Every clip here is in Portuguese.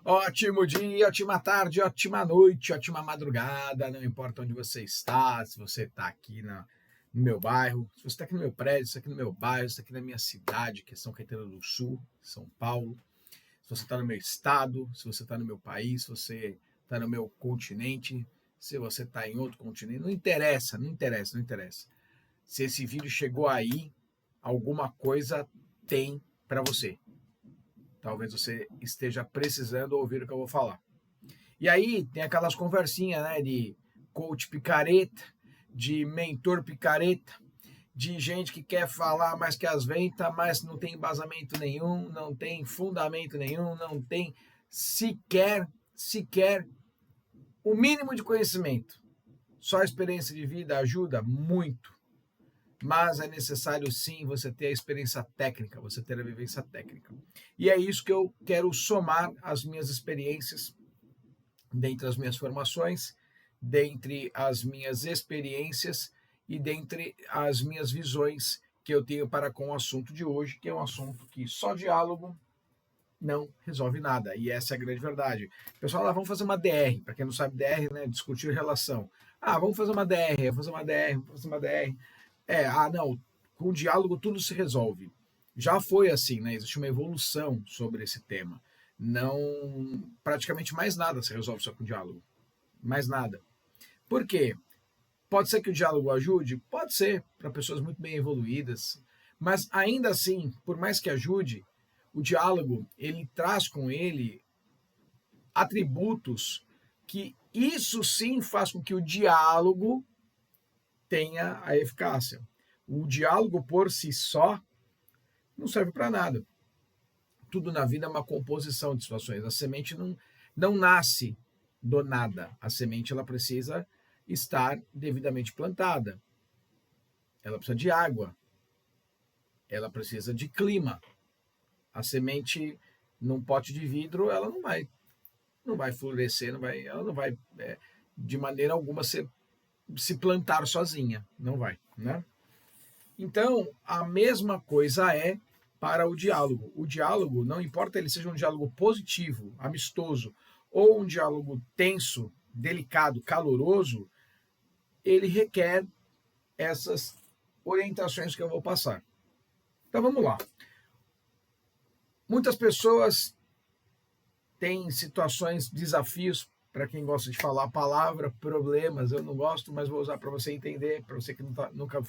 Ótimo dia, ótima tarde, ótima noite, ótima madrugada, não importa onde você está, se você está aqui no meu bairro, se você está aqui no meu prédio, se está aqui no meu bairro, se está aqui na minha cidade, que é São Caetano do Sul, São Paulo, se você está no meu estado, se você está no meu país, se você está no meu continente, se você está em outro continente, não interessa, não interessa, não interessa. Se esse vídeo chegou aí, alguma coisa tem para você. Talvez você esteja precisando ouvir o que eu vou falar. E aí tem aquelas conversinhas, né, de coach picareta, de mentor picareta, de gente que quer falar mais que as ventas, mas não tem embasamento nenhum, não tem fundamento nenhum, não tem sequer o mínimo de conhecimento. Só a experiência de vida ajuda muito, mas é necessário sim você ter a experiência técnica, você ter a vivência técnica. E é isso que eu quero somar as minhas experiências dentre as minhas formações, dentre as minhas experiências e dentre as minhas visões que eu tenho para com o assunto de hoje, que é um assunto que só diálogo não resolve nada. E essa é a grande verdade. Pessoal, lá vamos fazer uma DR. Para quem não sabe, DR, né? Discutir relação. Ah, vamos fazer uma DR, vamos fazer uma DR, vamos fazer uma DR. Não, com o diálogo tudo se resolve. Já foi assim, né? Existe uma evolução sobre esse tema. Não, praticamente mais nada se resolve só com diálogo. Mais nada. Por quê? Pode ser que o diálogo ajude? Pode ser, para pessoas muito bem evoluídas. Mas ainda assim, por mais que ajude, o diálogo, ele traz com ele atributos que isso sim faz com que o diálogo tenha a eficácia. O diálogo por si só não serve para nada. Tudo na vida é uma composição de situações. A semente não nasce do nada. A semente ela precisa estar devidamente plantada. Ela precisa de água. Ela precisa de clima. A semente num pote de vidro, ela não vai florescer, ela não vai de maneira alguma se plantar sozinha. Não vai, né? Então, a mesma coisa é para o diálogo. O diálogo, não importa ele seja um diálogo positivo, amistoso, ou um diálogo tenso, delicado, caloroso, ele requer essas orientações que eu vou passar. Então vamos lá. Muitas pessoas têm situações, desafios, para quem gosta de falar a palavra, problemas, eu não gosto, mas vou usar para você entender, para você que nunca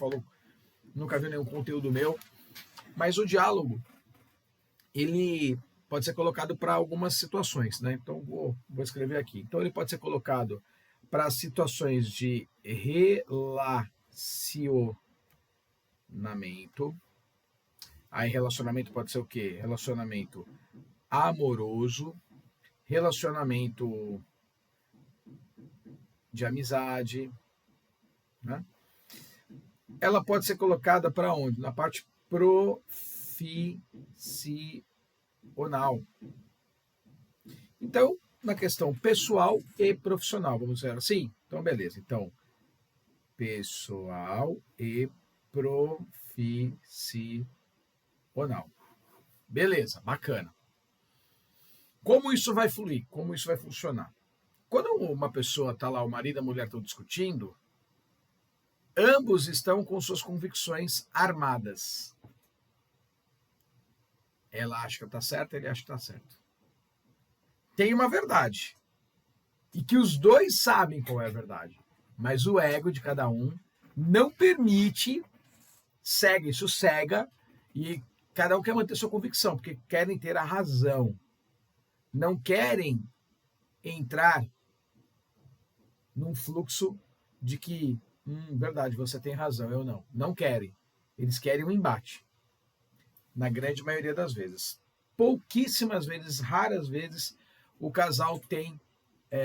viu nenhum conteúdo meu. Mas o diálogo, ele pode ser colocado para algumas situações, né? Então vou escrever aqui. Então ele pode ser colocado para situações de relacionamento. Aí relacionamento pode ser o quê? Relacionamento amoroso, relacionamento de amizade, né? Ela pode ser colocada para onde? Na parte profissional. Então, na questão pessoal e profissional, vamos dizer assim? Então, beleza. Então, pessoal e profissional. Beleza, bacana. Como isso vai fluir? Como isso vai funcionar? Quando uma pessoa está lá, o marido e a mulher estão discutindo, ambos estão com suas convicções armadas. Ela acha que está certa, ele acha que está certo. Tem uma verdade. E que os dois sabem qual é a verdade. Mas o ego de cada um não permite, isso cega, e cada um quer manter sua convicção, porque querem ter a razão. Não querem entrar num fluxo de que, verdade, você tem razão, eu não. Não querem. Eles querem um embate. Na grande maioria das vezes. Pouquíssimas vezes, raras vezes, o casal tem,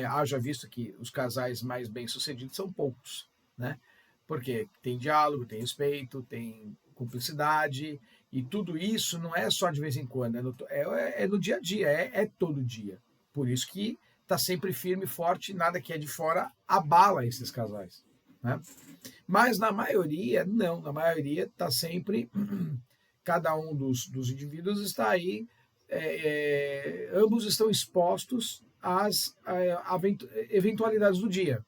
haja visto que os casais mais bem-sucedidos são poucos, né? Porque tem diálogo, tem respeito, tem cumplicidade, e tudo isso não é só de vez em quando, é no dia a dia, é todo dia. Por isso que está sempre firme, forte, nada que é de fora abala esses casais, né? Mas na maioria, não, na maioria está sempre, cada um dos indivíduos está aí ambos estão expostos às eventualidades do dia.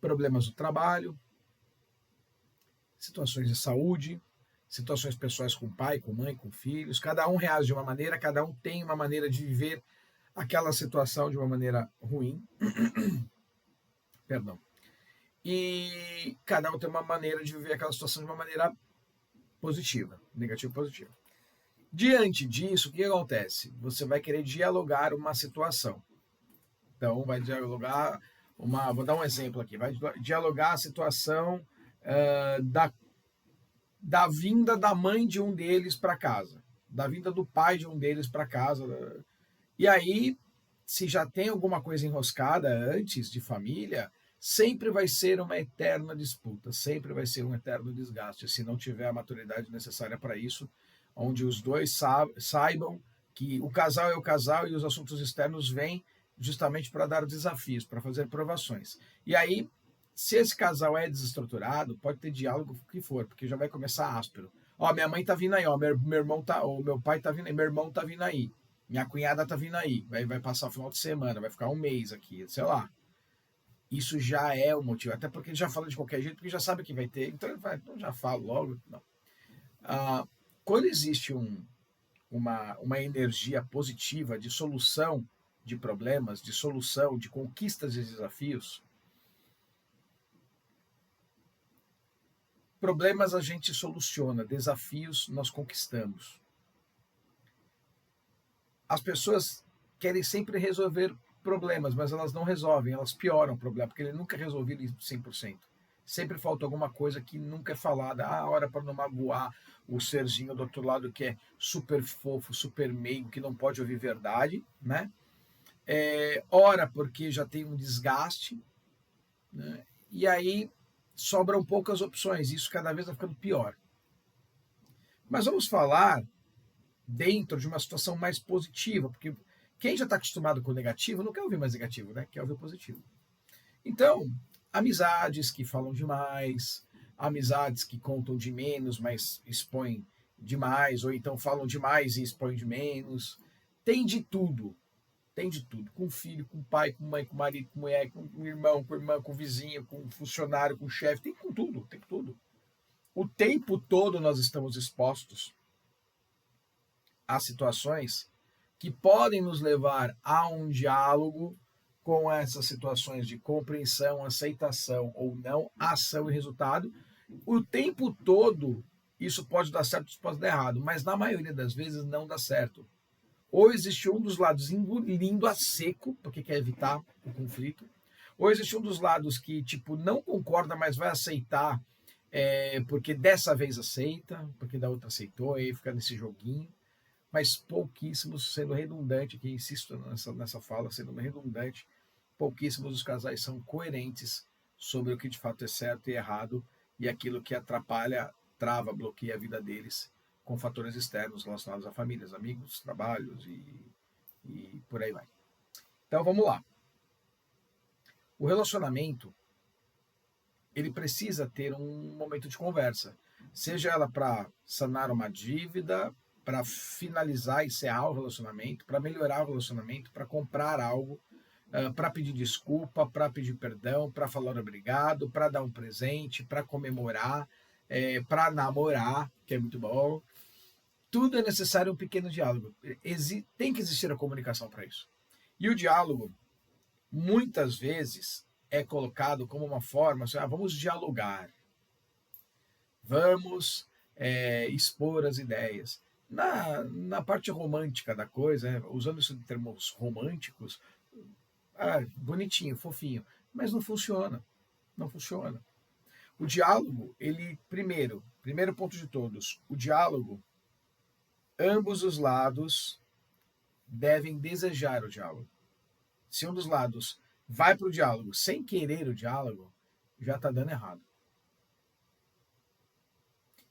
Problemas do trabalho, situações de saúde, situações pessoais com pai, com mãe, com filhos. Cada um reage de uma maneira, cada um tem uma maneira de viver aquela situação de uma maneira ruim. Perdão. E cada um tem uma maneira de viver aquela situação de uma maneira positiva, negativa e positiva. Diante disso, o que acontece? Você vai querer dialogar uma situação. Então, vai dialogar vou dar um exemplo aqui, vai dialogar a situação da vinda da mãe de um deles para casa, da vinda do pai de um deles para casa. E aí, se já tem alguma coisa enroscada antes de família, sempre vai ser uma eterna disputa, sempre vai ser um eterno desgaste, se não tiver a maturidade necessária para isso, onde os dois saibam que o casal é o casal e os assuntos externos vêm justamente para dar desafios, para fazer provações. E aí, se esse casal é desestruturado, pode ter diálogo que for, porque já vai começar áspero. Ó, minha mãe tá vindo aí, ó, meu irmão tá, ou meu pai tá vindo aí, meu irmão tá vindo aí, minha cunhada tá vindo aí, vai passar o final de semana, vai ficar um mês aqui, sei lá. Isso já é o motivo, até porque ele já fala de qualquer jeito, porque já sabe que vai ter, então ele vai, então já falo logo. Não. Quando existe uma energia positiva de solução de problemas, de solução, de conquistas e desafios, problemas a gente soluciona, desafios nós conquistamos. As pessoas querem sempre resolver problemas, mas elas não resolvem, elas pioram o problema, porque ele nunca resolveu 100%. Sempre falta alguma coisa que nunca é falada. Hora para não magoar o serzinho do outro lado que é super fofo, super meigo, que não pode ouvir verdade, né? Hora porque já tem um desgaste, né? E aí sobram poucas opções, isso cada vez vai ficando pior. Mas vamos falar dentro de uma situação mais positiva, porque quem já está acostumado com o negativo não quer ouvir mais negativo, né? Quer ouvir o positivo. Então, amizades que falam demais, amizades que contam de menos, mas expõem demais, ou então falam demais e expõem de menos. Tem de tudo. Tem de tudo. Com filho, com pai, com mãe, com marido, com mulher, com irmão, com irmã, com vizinho, com funcionário, com chefe. Tem com tudo, tem com tudo. O tempo todo nós estamos expostos a situações que podem nos levar a um diálogo com essas situações de compreensão, aceitação ou não, ação e resultado. O tempo todo isso pode dar certo, isso pode dar errado, mas na maioria das vezes não dá certo. Ou existe um dos lados engolindo a seco, porque quer evitar o conflito, ou existe um dos lados que tipo não concorda, mas vai aceitar, porque dessa vez aceita, porque da outra aceitou, e aí fica nesse joguinho. Mas pouquíssimos, sendo redundante, aqui insisto nessa fala, sendo redundante, pouquíssimos os casais são coerentes sobre o que de fato é certo e errado e aquilo que atrapalha, trava, bloqueia a vida deles com fatores externos relacionados a famílias, amigos, trabalhos e por aí vai. Então vamos lá. O relacionamento, ele precisa ter um momento de conversa, seja ela para sanar uma dívida, para finalizar e encerrar o relacionamento, para melhorar o relacionamento, para comprar algo, para pedir desculpa, para pedir perdão, para falar obrigado, para dar um presente, para comemorar, para namorar, que é muito bom. Tudo é necessário um pequeno diálogo. Tem que existir a comunicação para isso. E o diálogo, muitas vezes, é colocado como uma forma, assim, vamos dialogar, vamos expor as ideias. Na parte romântica da coisa, usando isso de termos românticos, bonitinho, fofinho, mas não funciona. Não funciona. O diálogo, ele, primeiro ponto de todos, o diálogo, ambos os lados devem desejar o diálogo. Se um dos lados vai para o diálogo sem querer o diálogo, já está dando errado.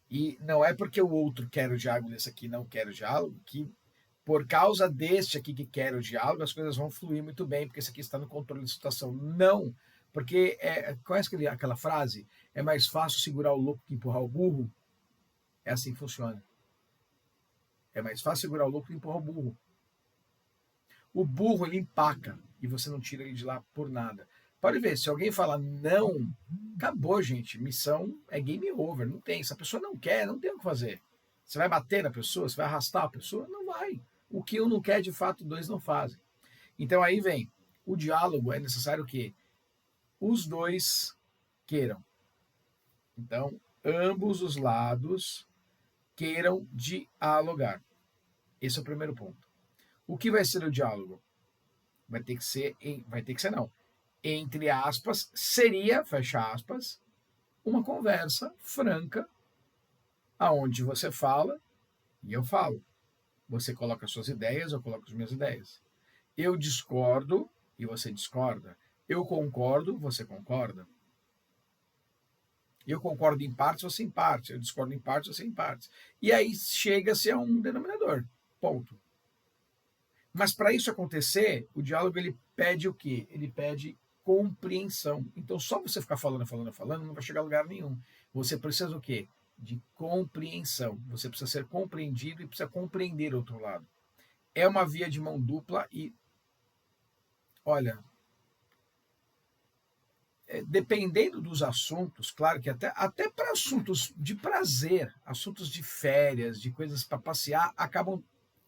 E não é porque o outro quer o diálogo desse aqui não quer o diálogo, que por causa deste aqui que quer o diálogo, as coisas vão fluir muito bem, porque esse aqui está no controle da situação. Não, porque, conhece aquela frase? É mais fácil segurar o louco que empurrar o burro? É assim que funciona. É mais fácil segurar o louco que empurrar o burro. O burro, ele empaca e você não tira ele de lá por nada. Pode ver, se alguém fala não, acabou, gente. Missão é game over, não tem. Se a pessoa não quer, não tem o que fazer. Você vai bater na pessoa? Você vai arrastar a pessoa? Não vai. O que um não quer, de fato, dois não fazem. Então aí vem, o diálogo é necessário que os dois queiram. Então, ambos os lados queiram dialogar. Esse é o primeiro ponto. O que vai ser o diálogo? Vai ter que ser não. Entre aspas, seria, fecha aspas, uma conversa franca, aonde você fala e eu falo. Você coloca suas ideias, eu coloco as minhas ideias. Eu discordo e você discorda. Eu concordo, você concorda. Eu concordo em partes, você em partes. Eu discordo em partes, você em partes. E aí chega-se a um denominador. Ponto. Mas para isso acontecer, o diálogo ele pede o quê? Ele pede compreensão. Então só você ficar falando não vai chegar a lugar nenhum. Você precisa do quê? De compreensão. Você precisa ser compreendido e precisa compreender o outro lado. É uma via de mão dupla e, olha, dependendo dos assuntos, claro que até para assuntos de prazer, assuntos de férias, de coisas para passear,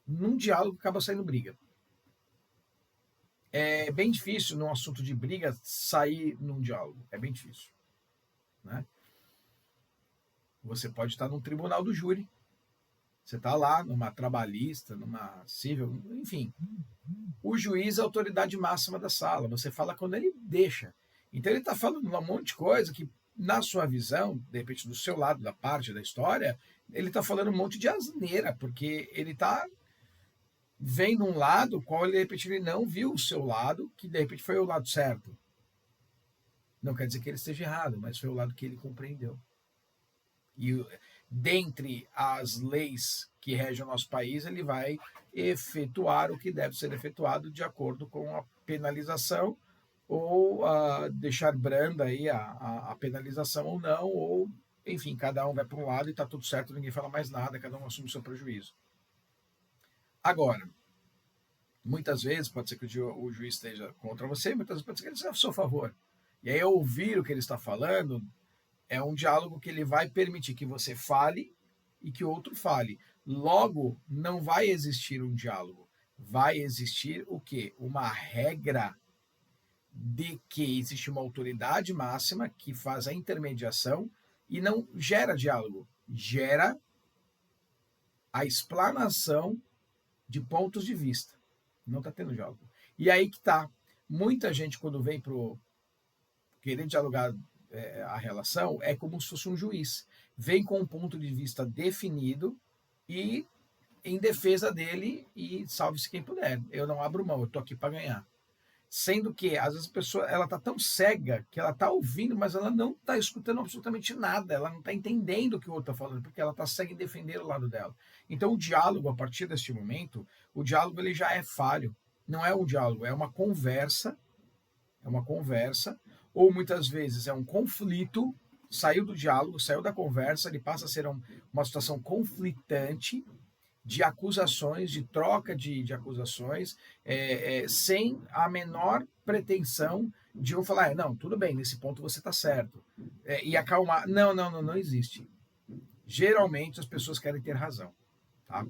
num diálogo acaba saindo briga. É bem difícil num assunto de briga sair num diálogo, é bem difícil, né? Você pode estar num tribunal do júri, você está lá numa trabalhista, numa civil, enfim. O juiz é a autoridade máxima da sala, você fala quando ele deixa. Então ele está falando um monte de coisa que, na sua visão, de repente do seu lado, da parte da história, ele está falando um monte de asneira, porque ele está vendo um lado qual ele, de repente, ele não viu o seu lado, que de repente foi o lado certo. Não quer dizer que ele esteja errado, mas foi o lado que ele compreendeu. E dentre as leis que regem o nosso país, ele vai efetuar o que deve ser efetuado de acordo com a penalização ou deixar branda aí a penalização ou não, ou enfim, cada um vai para um lado e está tudo certo, ninguém fala mais nada, cada um assume o seu prejuízo. Agora, muitas vezes pode ser que o juiz esteja contra você, muitas vezes pode ser que ele esteja a seu favor. E aí ouvir o que ele está falando é um diálogo que ele vai permitir que você fale e que o outro fale. Logo, não vai existir um diálogo. Vai existir o quê? Uma regra de que existe uma autoridade máxima que faz a intermediação e não gera diálogo, gera a explanação de pontos de vista. Não está tendo diálogo. E aí que tá. Muita gente, quando vem para querer dialogar a relação, é como se fosse um juiz. Vem com um ponto de vista definido e em defesa dele e salve-se quem puder. Eu não abro mão, eu estou aqui para ganhar. Sendo que, às vezes, a pessoa ela está tão cega que ela está ouvindo, mas ela não está escutando absolutamente nada, ela não está entendendo o que o outro está falando, porque ela está cega em defender o lado dela. Então, o diálogo, a partir deste momento, o diálogo ele já é falho. Não é um diálogo, é uma conversa, ou muitas vezes é um conflito, saiu do diálogo, saiu da conversa, ele passa a ser uma situação conflitante, de acusações, de troca de acusações, sem a menor pretensão de eu falar, não, tudo bem, nesse ponto você está certo. E acalmar. Não existe. Geralmente as pessoas querem ter razão. Tá?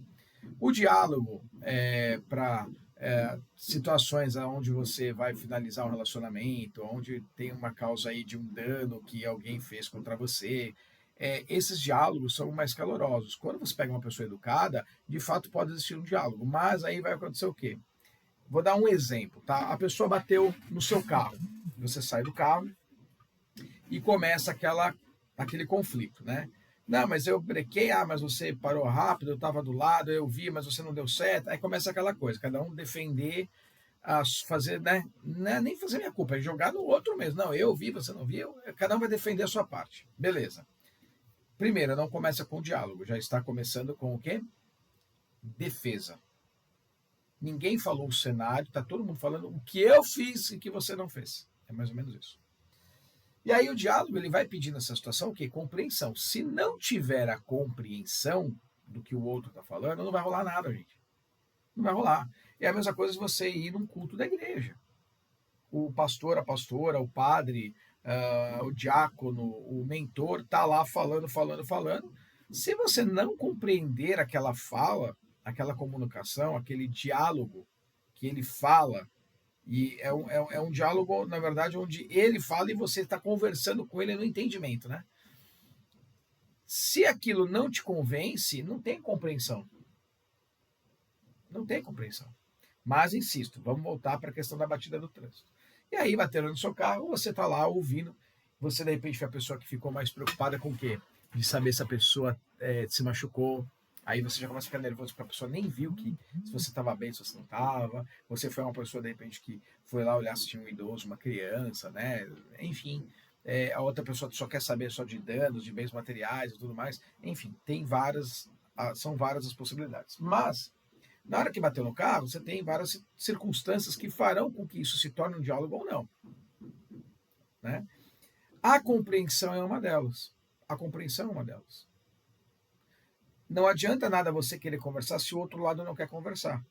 O diálogo para situações onde você vai finalizar um relacionamento, onde tem uma causa aí de um dano que alguém fez contra você, esses diálogos são mais calorosos. Quando você pega uma pessoa educada, de fato pode existir um diálogo, mas aí vai acontecer o quê? Vou dar um exemplo, tá? A pessoa bateu no seu carro, você sai do carro e começa aquele conflito, né? Não, mas eu brequei, mas você parou rápido, eu estava do lado, eu vi, mas você não deu certo. Aí começa aquela coisa, cada um defender, fazer, né? Não é nem fazer minha culpa, é jogar no outro mesmo. Não, eu vi, você não viu, cada um vai defender a sua parte. Beleza. Primeiro, não começa com diálogo, já está começando com o quê? Defesa. Ninguém falou o cenário, está todo mundo falando o que eu fiz e que você não fez. É mais ou menos isso. E aí o diálogo ele vai pedir nessa situação o quê? Compreensão. Se não tiver a compreensão, do que o outro está falando, não vai rolar nada, gente. Não vai rolar. É a mesma coisa se você ir num culto da igreja. O pastor, a pastora, o padre, o diácono, o mentor está lá falando, falando, falando. Se você não compreender aquela fala, aquela comunicação, aquele diálogo que ele fala, e é um diálogo, na verdade, onde ele fala e você está conversando com ele no entendimento, né? Se aquilo não te convence, não tem compreensão. Não tem compreensão. Mas, insisto, vamos voltar para a questão da batida do trânsito. E aí, batendo no seu carro, você está lá ouvindo. Você, de repente, foi a pessoa que ficou mais preocupada com o quê? De saber se a pessoa se machucou. Aí você já começa a ficar nervoso porque a pessoa nem viu que se você estava bem, se você não estava. Você foi uma pessoa, de repente, que foi lá olhar se tinha um idoso, uma criança, né? Enfim, a outra pessoa só quer saber só de danos, de bens materiais e tudo mais. Enfim, são várias as possibilidades. Mas na hora que bateu no carro, você tem várias circunstâncias que farão com que isso se torne um diálogo ou não. Né? A compreensão é uma delas. A compreensão é uma delas. Não adianta nada você querer conversar se o outro lado não quer conversar.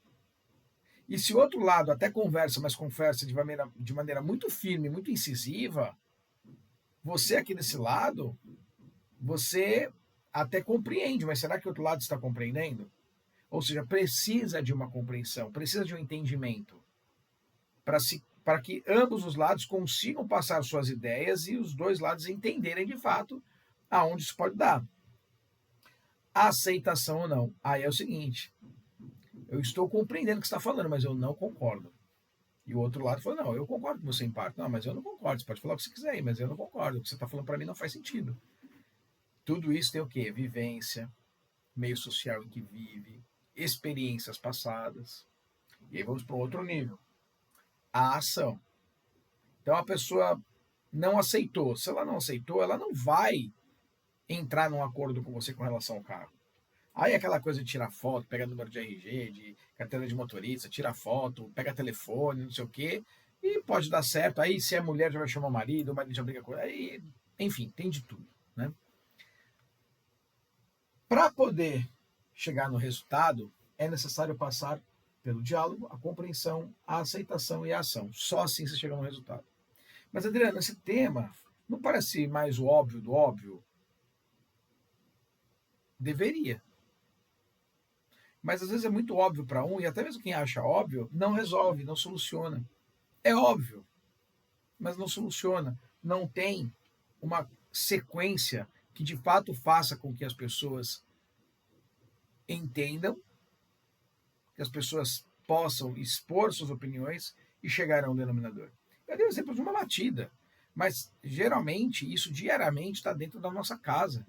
E se o outro lado até conversa, mas conversa de maneira muito firme, muito incisiva, você aqui desse lado, você até compreende, mas será que o outro lado está compreendendo? Ou seja, precisa de uma compreensão, precisa de um entendimento para que ambos os lados consigam passar suas ideias e os dois lados entenderem de fato aonde isso pode dar. A aceitação ou não. Aí é o seguinte, eu estou compreendendo o que você está falando, mas eu não concordo. E o outro lado falou, não, eu concordo com você em parte. Não, mas eu não concordo, você pode falar o que você quiser aí, mas eu não concordo. O que você está falando para mim não faz sentido. Tudo isso tem o quê? Vivência, meio social em que vive, experiências passadas. E aí vamos para um outro nível. A ação. Então a pessoa não aceitou. Se ela não aceitou, ela não vai entrar num acordo com você com relação ao carro. Aí aquela coisa de tirar foto, pega número de RG, de carteira de motorista, tira foto, pega telefone, não sei o quê, e pode dar certo. Aí se é mulher já vai chamar o marido já briga com ele. Enfim, tem de tudo. Né? Para poder chegar no resultado, é necessário passar pelo diálogo, a compreensão, a aceitação e a ação. Só assim você chega no resultado. Mas, Adriano, esse tema não parece mais o óbvio do óbvio? Deveria. Mas às vezes é muito óbvio para um, e até mesmo quem acha óbvio, não resolve, não soluciona. É óbvio, mas não soluciona. Não tem uma sequência que de fato faça com que as pessoas entendam, que as pessoas possam expor suas opiniões e chegar a um denominador. Eu dei o exemplo de uma batida, mas geralmente isso diariamente está dentro da nossa casa.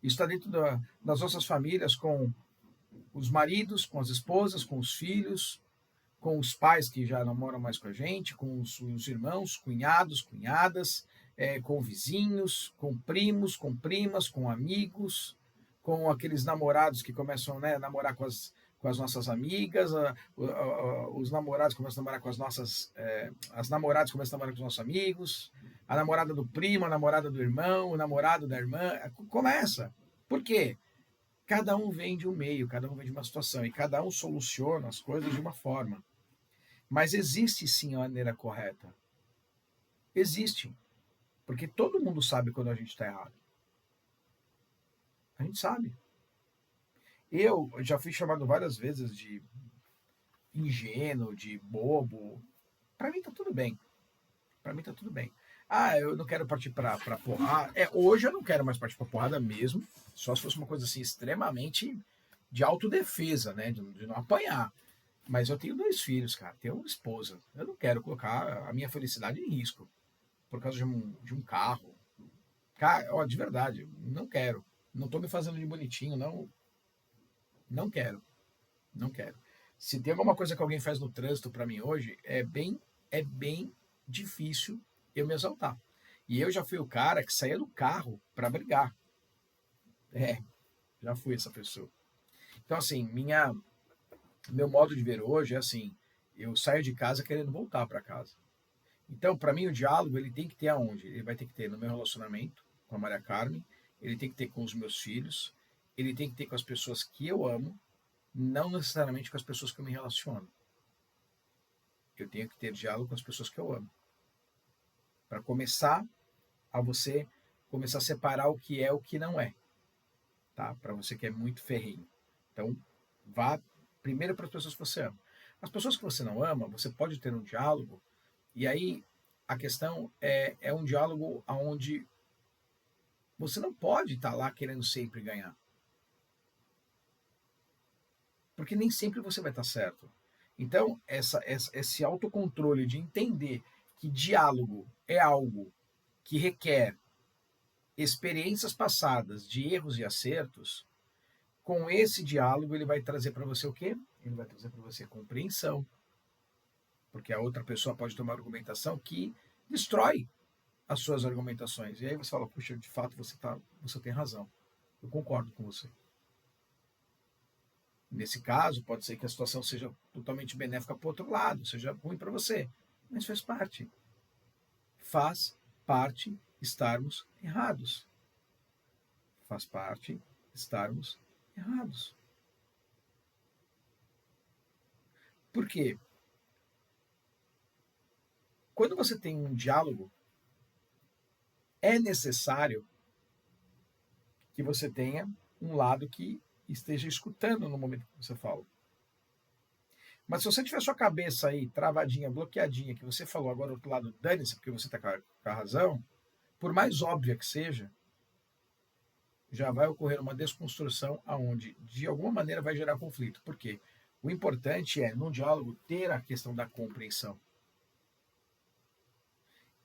Isso está dentro das nossas famílias, com os maridos, com as esposas, com os filhos, com os pais que já não moram mais com a gente, com os irmãos, cunhados, cunhadas, com vizinhos, com primos, com primas, com amigos, com aqueles namorados que começam a namorar com as nossas amigas, os namorados começam a namorar com as namoradas começam a namorar com os nossos amigos, a namorada do primo, a namorada do irmão, o namorado da irmã, começa. Por quê? Cada um vem de um meio, cada um vem de uma situação, e cada um soluciona as coisas de uma forma. Mas existe sim a maneira correta. Existe. Porque todo mundo sabe quando a gente está errado. A gente sabe. Eu já fui chamado várias vezes de ingênuo, de bobo. Para mim tá tudo bem. Para mim tá tudo bem. Ah, eu não quero partir para porrada. Hoje eu não quero mais partir para porrada mesmo. Só se fosse uma coisa assim extremamente de autodefesa, né? De não apanhar. Mas eu tenho 2 filhos, cara. Tenho uma esposa. Eu não quero colocar a minha felicidade em risco por causa de um carro. Cara, ó, de verdade, não quero. Não tô me fazendo de bonitinho, não. Não quero. Não quero. Se tem alguma coisa que alguém faz no trânsito para mim hoje, é bem difícil eu me exaltar. E eu já fui o cara que saía do carro para brigar. Já fui essa pessoa. Então, assim, meu modo de ver hoje é assim, eu saio de casa querendo voltar para casa. Então, para mim, o diálogo ele tem que ter aonde? Ele vai ter que ter no meu relacionamento com a Maria Carmen, ele tem que ter com os meus filhos, ele tem que ter com as pessoas que eu amo, não necessariamente com as pessoas que eu me relaciono. Eu tenho que ter diálogo com as pessoas que eu amo. Para começar a você começar a separar o que é o que não é. Tá? Para você que é muito ferrenho. Então, vá primeiro para as pessoas que você ama. As pessoas que você não ama, você pode ter um diálogo, e aí a questão é um diálogo onde você não pode estar lá querendo sempre ganhar. Porque nem sempre você vai estar certo. Então, esse autocontrole de entender que diálogo é algo que requer experiências passadas de erros e acertos, com esse diálogo ele vai trazer para você o quê? Ele vai trazer para você compreensão. Porque a outra pessoa pode ter uma argumentação que destrói as suas argumentações. E aí você fala, puxa, de fato você tem razão. Eu concordo com você. Nesse caso, pode ser que a situação seja totalmente benéfica para o outro lado, seja ruim para você. Mas faz parte. Faz parte estarmos errados. Faz parte estarmos errados. Por quê? Quando você tem um diálogo, é necessário que você tenha um lado que esteja escutando no momento que você fala. Mas se você tiver sua cabeça aí travadinha, bloqueadinha, que você falou agora do outro lado, dane-se, porque você está com a razão, por mais óbvia que seja, já vai ocorrer uma desconstrução aonde, de alguma maneira, vai gerar conflito. Por quê? O importante é, num diálogo, ter a questão da compreensão.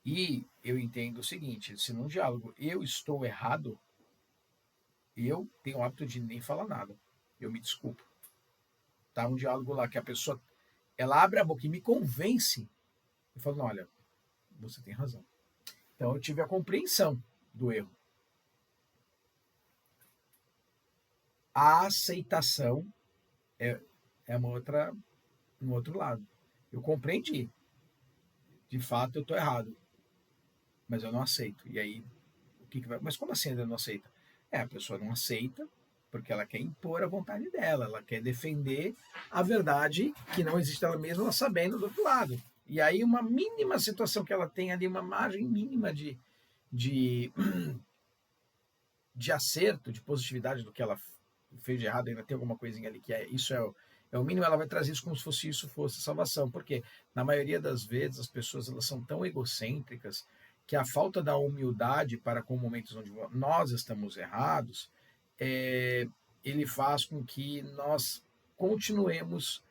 E eu entendo o seguinte, se num diálogo eu estou errado, eu tenho o hábito de nem falar nada. Eu me desculpo. Tá um diálogo lá que a pessoa, ela abre a boca e me convence. Eu falo, não, olha, você tem razão. Então eu tive a compreensão do erro. A aceitação é um outro lado. Eu compreendi. De fato, eu estou errado. Mas eu não aceito. E aí, o que vai... Mas como assim ela não aceita? A pessoa não aceita porque ela quer impor a vontade dela. Ela quer defender a verdade que não existe ela mesma, ela sabendo do outro lado. E aí, uma mínima situação que ela tem ali, uma margem mínima de, de acerto, de positividade do que ela fez de errado, ainda tem alguma coisinha ali que é o mínimo, ela vai trazer isso como se isso fosse salvação. Porque na maioria das vezes as pessoas elas são tão egocêntricas que a falta da humildade para com momentos onde nós estamos errados, ele faz com que nós continuemos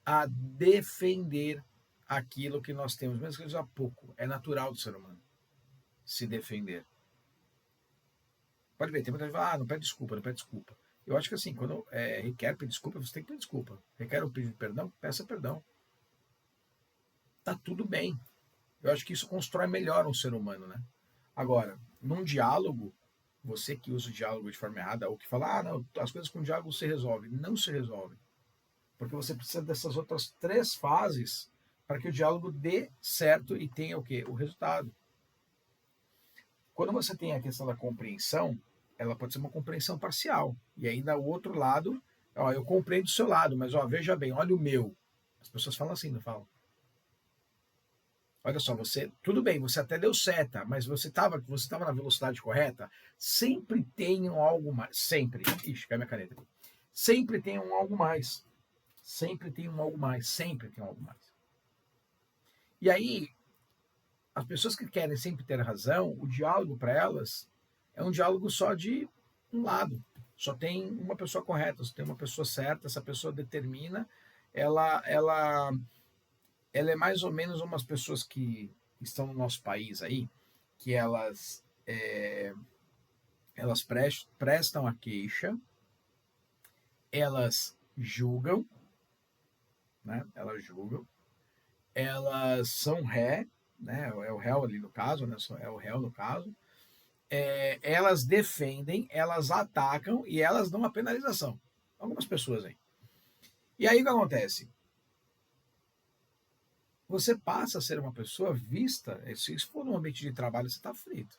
a defender aquilo que nós temos, mesmo que seja pouco. É natural do ser humano se defender. Pode ver, tem muita gente que fala, não pede desculpa, não pede desculpa. Eu acho que assim, quando requer pedir desculpa, você tem que pedir desculpa. Requer um pedido de perdão, peça perdão. Tá tudo bem. Eu acho que isso constrói melhor um ser humano, né? Agora, num diálogo, você que usa o diálogo de forma errada, ou que fala, não, as coisas com diálogo se resolvem. Não se resolvem. Porque você precisa dessas outras 3 fases para que o diálogo dê certo e tenha o quê? O resultado. Quando você tem a questão da compreensão, ela pode ser uma compreensão parcial. E ainda o outro lado, ó, eu compreendo o seu lado, mas ó, veja bem, olha o meu. As pessoas falam assim, não falam? Olha só, você, tudo bem, você até deu seta, mas você estava na velocidade correta? Sempre tem um algo mais. Sempre. Ixi, cai minha caneta aqui. Sempre tem um algo mais. Sempre tem um algo mais. Sempre tem um algo mais. E aí, as pessoas que querem sempre ter razão, o diálogo para elas é um diálogo só de um lado. Só tem uma pessoa correta, só tem uma pessoa certa, essa pessoa determina, ela é mais ou menos umas pessoas que estão no nosso país aí, que elas prestam a queixa, elas julgam, né? Elas julgam, elas são ré, né? É o réu ali no caso, né? É o réu no caso. Elas defendem, elas atacam e elas dão uma penalização. Algumas pessoas aí. E aí o que acontece? Você passa a ser uma pessoa vista, se isso for no ambiente de trabalho, você está frito.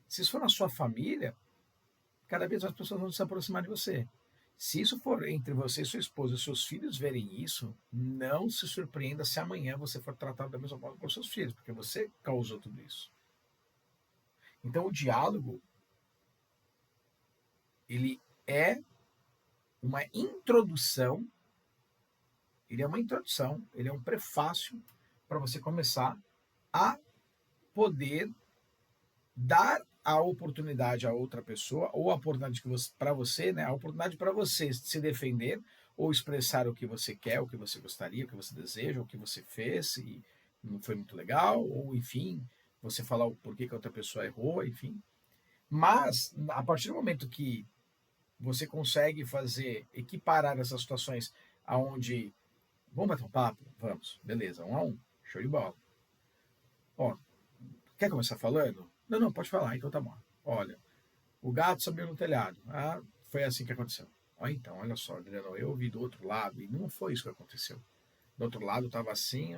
Se isso for na sua família, cada vez mais pessoas vão se aproximar de você. Se isso for entre você e sua esposa e seus filhos verem isso, não se surpreenda se amanhã você for tratado da mesma forma com seus filhos, porque você causou tudo isso. Então, o diálogo, ele é uma introdução, ele é um prefácio para você começar a poder dar a oportunidade a outra pessoa, ou a oportunidade para você, né? A oportunidade para você se defender, ou expressar o que você quer, o que você gostaria, o que você deseja, o que você fez e não foi muito legal, ou enfim, você falar o porquê que a outra pessoa errou, enfim. Mas, a partir do momento que você consegue equiparar essas situações aonde, vamos bater um papo? Vamos, beleza, 1 a 1, show de bola. Ó, quer começar falando? Não, não, pode falar, então tá bom. Olha, o gato subiu no telhado. Ah, foi assim que aconteceu. Ó, então, olha só, Adriano, eu ouvi do outro lado e não foi isso que aconteceu. Do outro lado estava assim.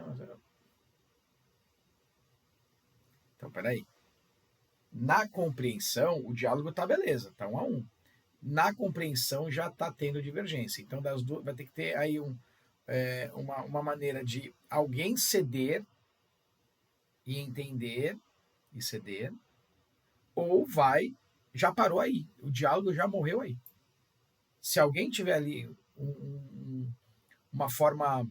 Então, peraí. Na compreensão, o diálogo tá beleza, tá 1 a 1. Na compreensão já tá tendo divergência. Então, das duas, vai ter que ter aí uma maneira de alguém ceder e entender e ceder, ou já parou aí. O diálogo já morreu aí. Se alguém tiver ali uma forma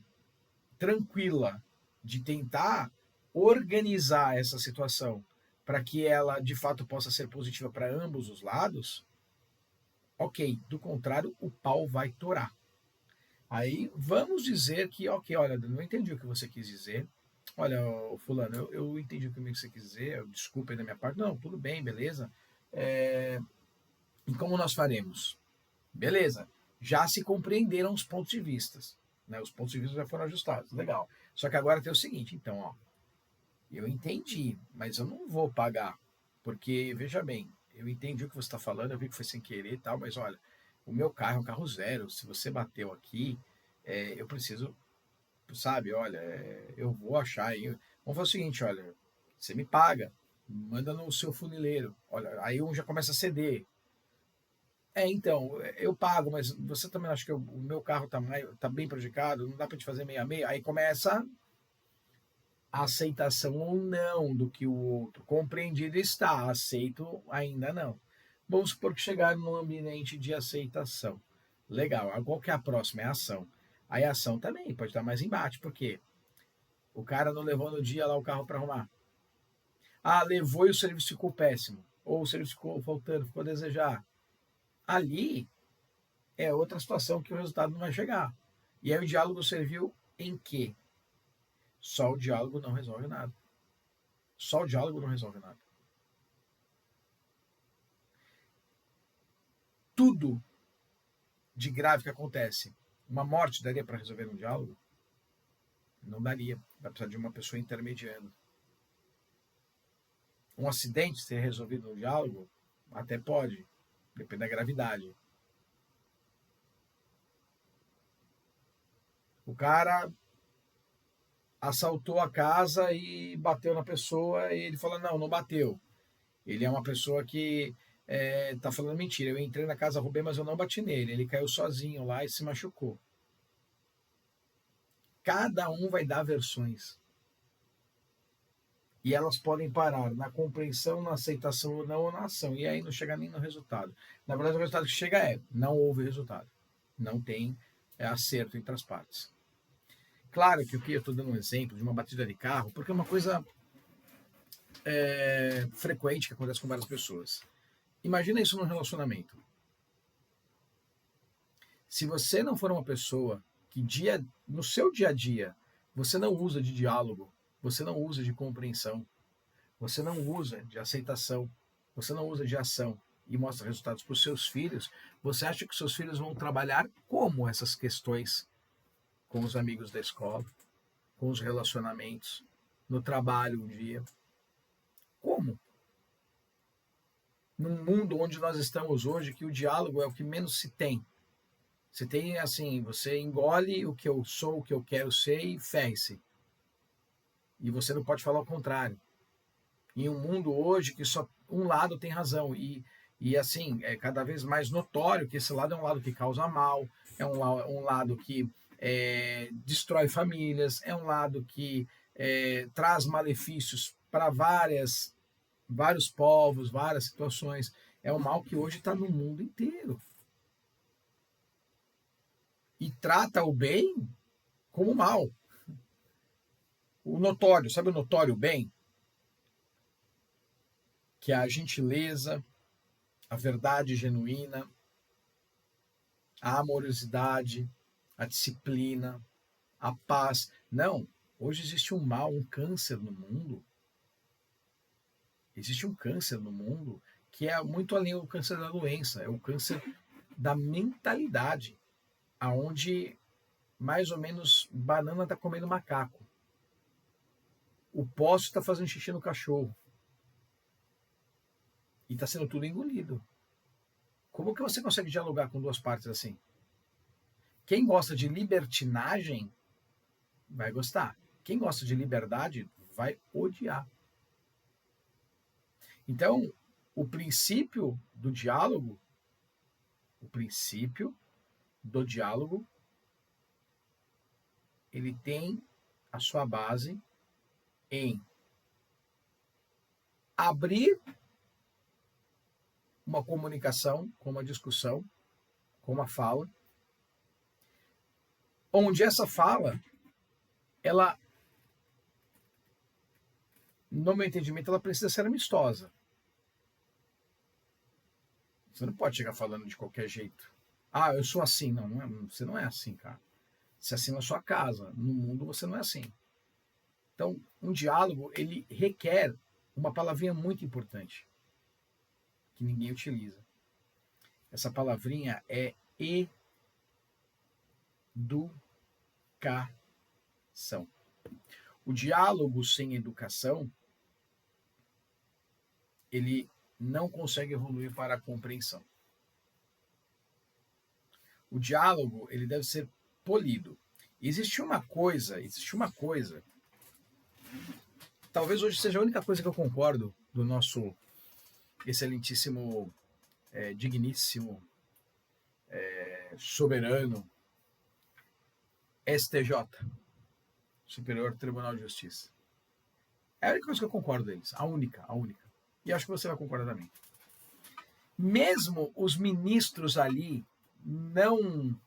tranquila de tentar organizar essa situação para que ela de fato possa ser positiva para ambos os lados, ok. Do contrário, o pau vai torar. Aí vamos dizer que, ok, olha, não entendi o que você quis dizer. Olha, fulano, eu entendi o que você quis dizer, desculpa aí da minha parte. Não, tudo bem, beleza. E como nós faremos? Beleza, já se compreenderam os pontos de vista, né? Os pontos de vista já foram ajustados, legal. Só que agora tem o seguinte, então, ó, eu entendi, mas eu não vou pagar, porque, veja bem, eu entendi o que você está falando, eu vi que foi sem querer e tal, mas olha, o meu carro é um carro zero, se você bateu aqui, eu preciso, sabe, olha, eu vou achar aí, vamos fazer o seguinte, olha, você me paga, manda no seu funileiro, olha, aí um já começa a ceder. Então, eu pago, mas você também acha que o meu carro tá bem prejudicado, não dá para te fazer meio a meio? Aí começa a aceitação ou não do que o outro compreendido está, aceito ainda não. Vamos supor que chegaram num ambiente de aceitação. Legal, qual que é a próxima? É a ação. Aí a ação também pode estar mais embate, porque o cara não levou no dia lá o carro para arrumar. Ah, levou e o serviço ficou péssimo. Ou o serviço ficou faltando, ficou a desejar. Ali é outra situação que o resultado não vai chegar. E aí o diálogo serviu em quê? Só o diálogo não resolve nada. Só o diálogo não resolve nada. Tudo de grave que acontece, uma morte daria para resolver um diálogo? Não daria. Vai precisar de uma pessoa intermediando. Um acidente ser resolvido no diálogo? Até pode. Depende da gravidade. O cara assaltou a casa e bateu na pessoa e ele fala, não, não bateu. Ele é uma pessoa que tá falando mentira. Eu entrei na casa, roubei, mas eu não bati nele. Ele caiu sozinho lá e se machucou. Cada um vai dar versões. E elas podem parar na compreensão, na aceitação ou não, ou na ação. E aí não chega nem no resultado. Na verdade, o resultado que chega não houve resultado. Não tem acerto entre as partes. Claro que eu estou dando um exemplo de uma batida de carro, porque é uma coisa frequente que acontece com várias pessoas. Imagina isso num relacionamento. Se você não for uma pessoa que no seu dia a dia você não usa de diálogo, você não usa de compreensão, você não usa de aceitação, você não usa de ação e mostra resultados para os seus filhos, você acha que seus filhos vão trabalhar como essas questões com os amigos da escola, com os relacionamentos, no trabalho um dia? Como? Num mundo onde nós estamos hoje, que o diálogo é o que menos se tem. Você tem assim, você engole o que eu sou, o que eu quero ser e ferre-se. E você não pode falar o contrário. Em um mundo hoje que só um lado tem razão. E E assim, é cada vez mais notório que esse lado é um lado que causa mal, é um lado que destrói famílias, é um lado que traz malefícios para vários povos, várias situações. É um mal que hoje está no mundo inteiro. E trata o bem como mal. O notório, sabe o notório bem? Que é a gentileza, a verdade genuína, a amorosidade, a disciplina, a paz. Não, hoje existe um mal, um câncer no mundo. Existe um câncer no mundo que é muito além do câncer da doença, é o câncer da mentalidade, aonde mais ou menos banana está comendo macaco. O poste está fazendo xixi no cachorro. E está sendo tudo engolido. Como que você consegue dialogar com duas partes assim? Quem gosta de libertinagem vai gostar. Quem gosta de liberdade vai odiar. Então, o princípio do diálogo, ele tem a sua base em abrir uma comunicação, com uma discussão, com uma fala, onde essa fala, ela, no meu entendimento, ela precisa ser amistosa. Você não pode chegar falando de qualquer jeito. Ah, eu sou assim. Não, você não é assim, cara. Você é assim na sua casa. No mundo você não é assim. Então, um diálogo, ele requer uma palavrinha muito importante, que ninguém utiliza. Essa palavrinha é educação. O diálogo sem educação, ele não consegue evoluir para a compreensão. O diálogo, ele deve ser polido. Existe uma coisa, talvez hoje seja a única coisa que eu concordo do nosso excelentíssimo, digníssimo, soberano STJ, Superior Tribunal de Justiça. É a única coisa que eu concordo deles, a única. E acho que você vai concordar também. Mesmo os ministros ali não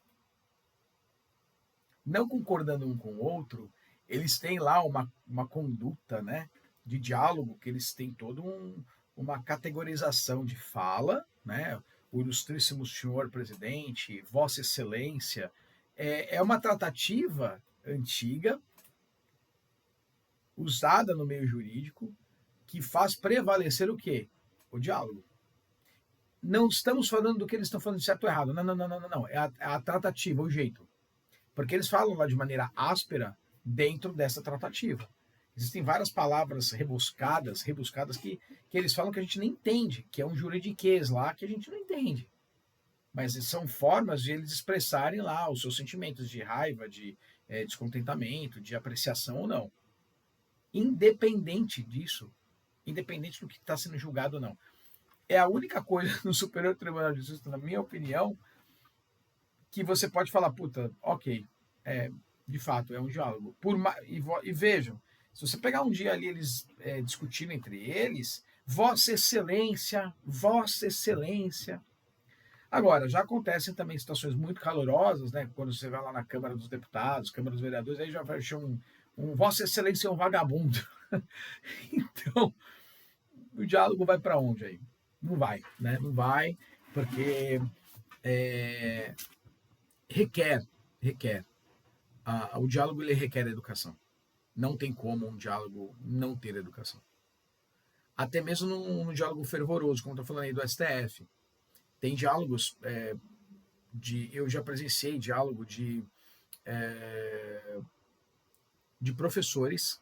concordando um com o outro, eles têm lá uma conduta, né, de diálogo, que eles têm toda uma categorização de fala, né, o ilustríssimo senhor presidente, Vossa Excelência, é uma tratativa antiga, usada no meio jurídico, que faz prevalecer o quê? O diálogo. Não estamos falando do que eles estão falando de certo ou errado. Não. É a tratativa, o jeito. Porque eles falam lá de maneira áspera dentro dessa tratativa. Existem várias palavras rebuscadas que eles falam que a gente não entende, que é um juridiquês lá que a gente não entende. Mas são formas de eles expressarem lá os seus sentimentos de raiva, de descontentamento, de apreciação ou não. Independente disso, independente do que está sendo julgado ou não. É a única coisa no Superior Tribunal de Justiça, na minha opinião, que você pode falar, puta, ok, de fato, é um diálogo. E vejam, se você pegar um dia ali eles discutindo entre eles, Vossa Excelência. Agora, já acontecem também situações muito calorosas, né? Quando você vai lá na Câmara dos Deputados, Câmara dos Vereadores, aí já vai achar um Vossa Excelência é um vagabundo. Então, o diálogo vai para onde aí? Não vai, né? Não vai, porque requer. O diálogo ele requer educação. Não tem como um diálogo não ter educação. Até mesmo no diálogo fervoroso, como estou falando aí do STF. Tem diálogos eu já presenciei diálogo de professores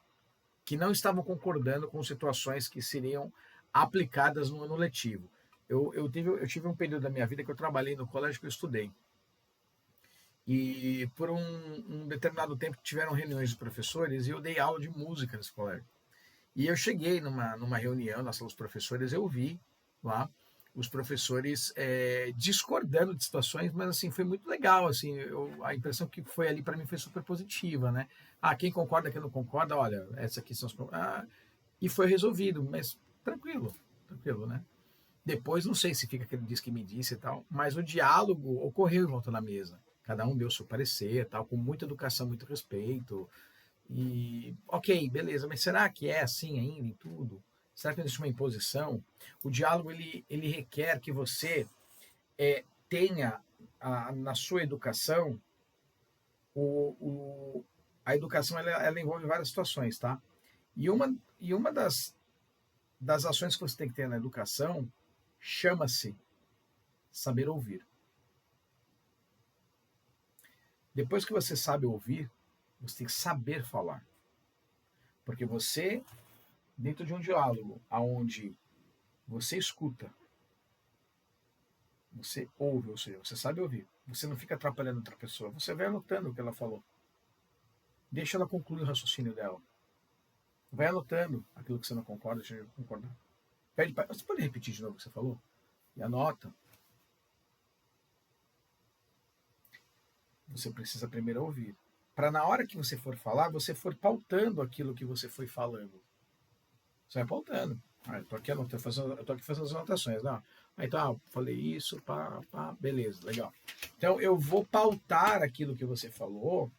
que não estavam concordando com situações que seriam aplicadas no ano letivo. Eu tive um período da minha vida que eu trabalhei no colégio que eu estudei. E por um determinado tempo tiveram reuniões de professores e eu dei aula de música nesse colégio. E eu cheguei numa reunião na sala dos professores, eu vi lá os professores discordando de situações, mas assim foi muito legal, assim, a impressão que foi ali para mim foi super positiva, né? Ah, quem concorda, quem não concorda, olha, essa aqui são e foi resolvido, mas tranquilo, tranquilo, né? Depois não sei se fica aquele diz que me disse e tal, mas o diálogo ocorreu em volta da mesa. Cada um deu seu parecer, tal, com muita educação, muito respeito. E, ok, beleza, mas será que é assim ainda em tudo? Será que existe uma imposição? O diálogo ele requer que você tenha na sua educação o, o, a educação ela envolve várias situações, tá? E uma das ações que você tem que ter na educação chama-se saber ouvir. Depois que você sabe ouvir, você tem que saber falar. Porque você, dentro de um diálogo onde você escuta, você ouve, ou seja, você sabe ouvir. Você não fica atrapalhando outra pessoa. Você vai anotando o que ela falou. Deixa ela concluir o raciocínio dela. Vai anotando aquilo que você não concorda, deixa eu concordar. Você pode repetir de novo o que você falou? E anota. Você precisa primeiro ouvir. Para na hora que você for falar, você for pautando aquilo que você foi falando. Você vai pautando. Eu tô aqui fazendo as anotações. Não. Então, falei isso, beleza, legal. Então, eu vou pautar aquilo que você falou,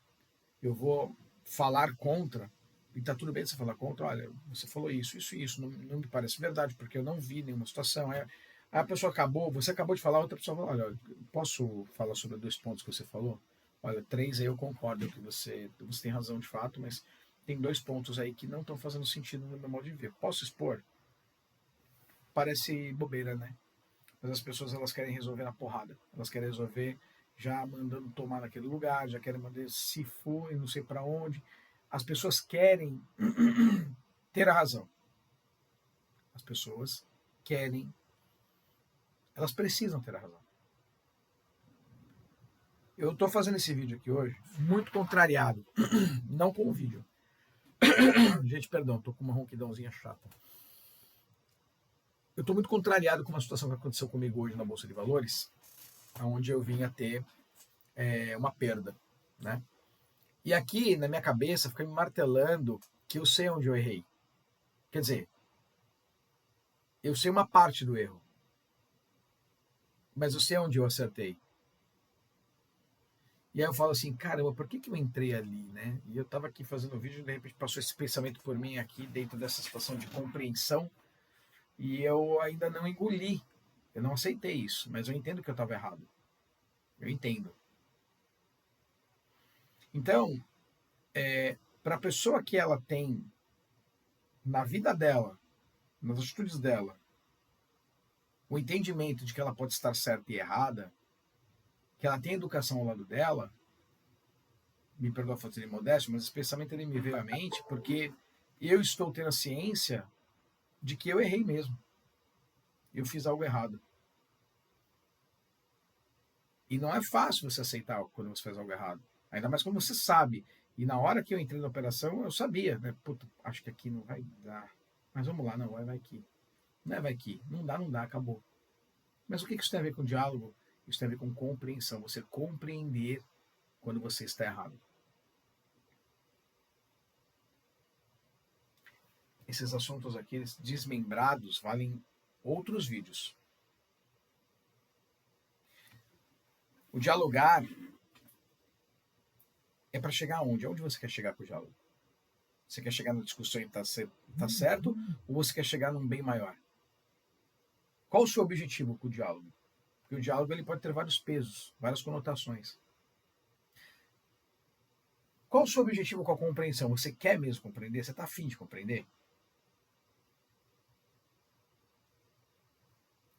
eu vou falar contra, e tá tudo bem você falar contra, olha, você falou isso, não me parece verdade, porque eu não vi nenhuma situação. Aí a pessoa você acabou de falar, outra pessoa falou, olha, posso falar sobre 2 pontos que você falou? Olha, 3 aí eu concordo que você tem razão de fato, mas tem 2 pontos aí que não estão fazendo sentido no meu modo de ver. Posso expor? Parece bobeira, né? Mas as pessoas elas querem resolver na porrada. Elas querem resolver já mandando tomar naquele lugar, já querem mandar se for e não sei para onde. As pessoas querem ter a razão. As pessoas querem, elas precisam ter a razão. Eu estou fazendo esse vídeo aqui hoje muito contrariado, não com o vídeo. Gente, perdão, estou com uma ronquidãozinha chata. Eu estou muito contrariado com uma situação que aconteceu comigo hoje na Bolsa de Valores, onde eu vim a ter uma perda, né? E aqui, na minha cabeça, fica me martelando que eu sei onde eu errei. Quer dizer, eu sei uma parte do erro, mas eu sei onde eu acertei. E aí eu falo assim, caramba, por que eu entrei ali, né? E eu estava aqui fazendo um vídeo e de repente passou esse pensamento por mim aqui dentro dessa situação de compreensão e eu ainda não engoli. Eu não aceitei isso, mas eu entendo que eu estava errado. Eu entendo. Então, para a pessoa que ela tem na vida dela, nas atitudes dela, o entendimento de que ela pode estar certa e errada, que ela tem educação ao lado dela, me perdoa a falta de modéstia, mas esse pensamento ele me veio à mente porque eu estou tendo a ciência de que eu errei mesmo. Eu fiz algo errado. E não é fácil você aceitar quando você faz algo errado. Ainda mais quando você sabe. E na hora que eu entrei na operação, eu sabia, né? Puta, acho que aqui não vai dar. Mas vamos lá, não, vai aqui. Não é vai aqui. Não dá, acabou. Mas o que isso tem a ver com diálogo? Isso tem a ver com compreensão. Você compreender quando você está errado. Esses assuntos aqui, desmembrados, valem outros vídeos. O dialogar é para chegar aonde? Aonde você quer chegar com o diálogo? Você quer chegar na discussão e tá certo? Ou você quer chegar num bem maior? Qual o seu objetivo com o diálogo? Porque o diálogo ele pode ter vários pesos, várias conotações. Qual o seu objetivo com a compreensão? Você quer mesmo compreender? Você está afim de compreender?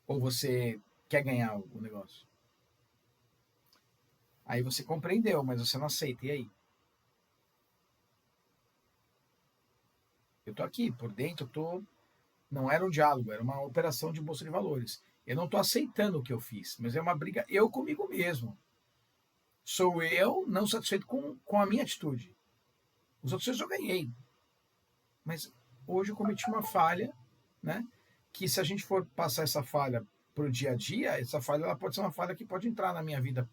Ou você quer ganhar o negócio? Aí você compreendeu, mas você não aceita. E aí? Eu tô aqui, por dentro, não era um diálogo, era uma operação de bolsa de valores. Eu não estou aceitando o que eu fiz, mas é uma briga eu comigo mesmo. Sou eu não satisfeito com a minha atitude. Os outros eu ganhei. Mas hoje eu cometi uma falha, né? Que se a gente for passar essa falha o dia a dia, essa falha ela pode ser uma falha que pode entrar na minha vida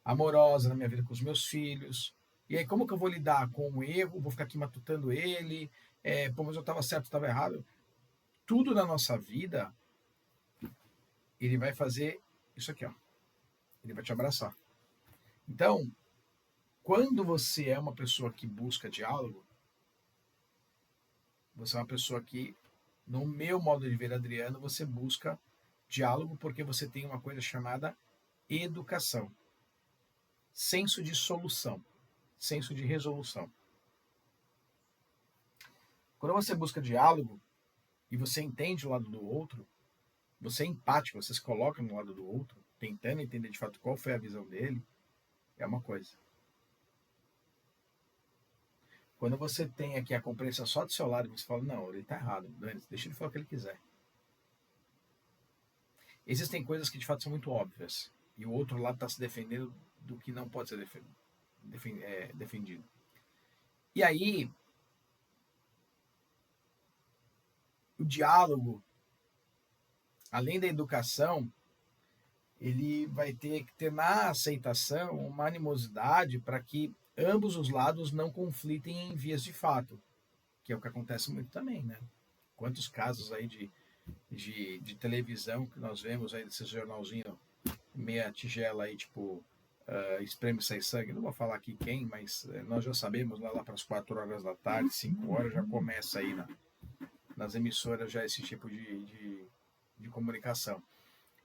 amorosa, na minha vida com os meus filhos. E aí, como que eu vou lidar com o erro? Vou ficar aqui matutando ele? Pô, mas eu estava certo, estava errado. Tudo na nossa vida, ele vai fazer isso aqui, ó. Ele vai te abraçar. Então, quando você é uma pessoa que busca diálogo, você é uma pessoa que, no meu modo de ver, Adriano, você busca diálogo porque você tem uma coisa chamada educação, senso de solução, senso de resolução. Quando você busca diálogo e você entende o lado do outro, você é empático, você se coloca no lado do outro, tentando entender de fato qual foi a visão dele, é uma coisa. Quando você tem aqui a compreensão só do seu lado, você fala, não, ele está errado, deixa ele falar o que ele quiser. Existem coisas que de fato são muito óbvias, e o outro lado está se defendendo do que não pode ser defendido. E aí, o diálogo, além da educação, ele vai ter que ter na aceitação uma animosidade para que ambos os lados não conflitem em vias de fato, que é o que acontece muito também, né? Quantos casos aí de televisão que nós vemos aí desse jornalzinho meia tigela aí, tipo, espreme sai sangue, não vou falar aqui quem, mas nós já sabemos, lá para as 4 horas da tarde, 5 horas, já começa aí nas emissoras já esse tipo de comunicação.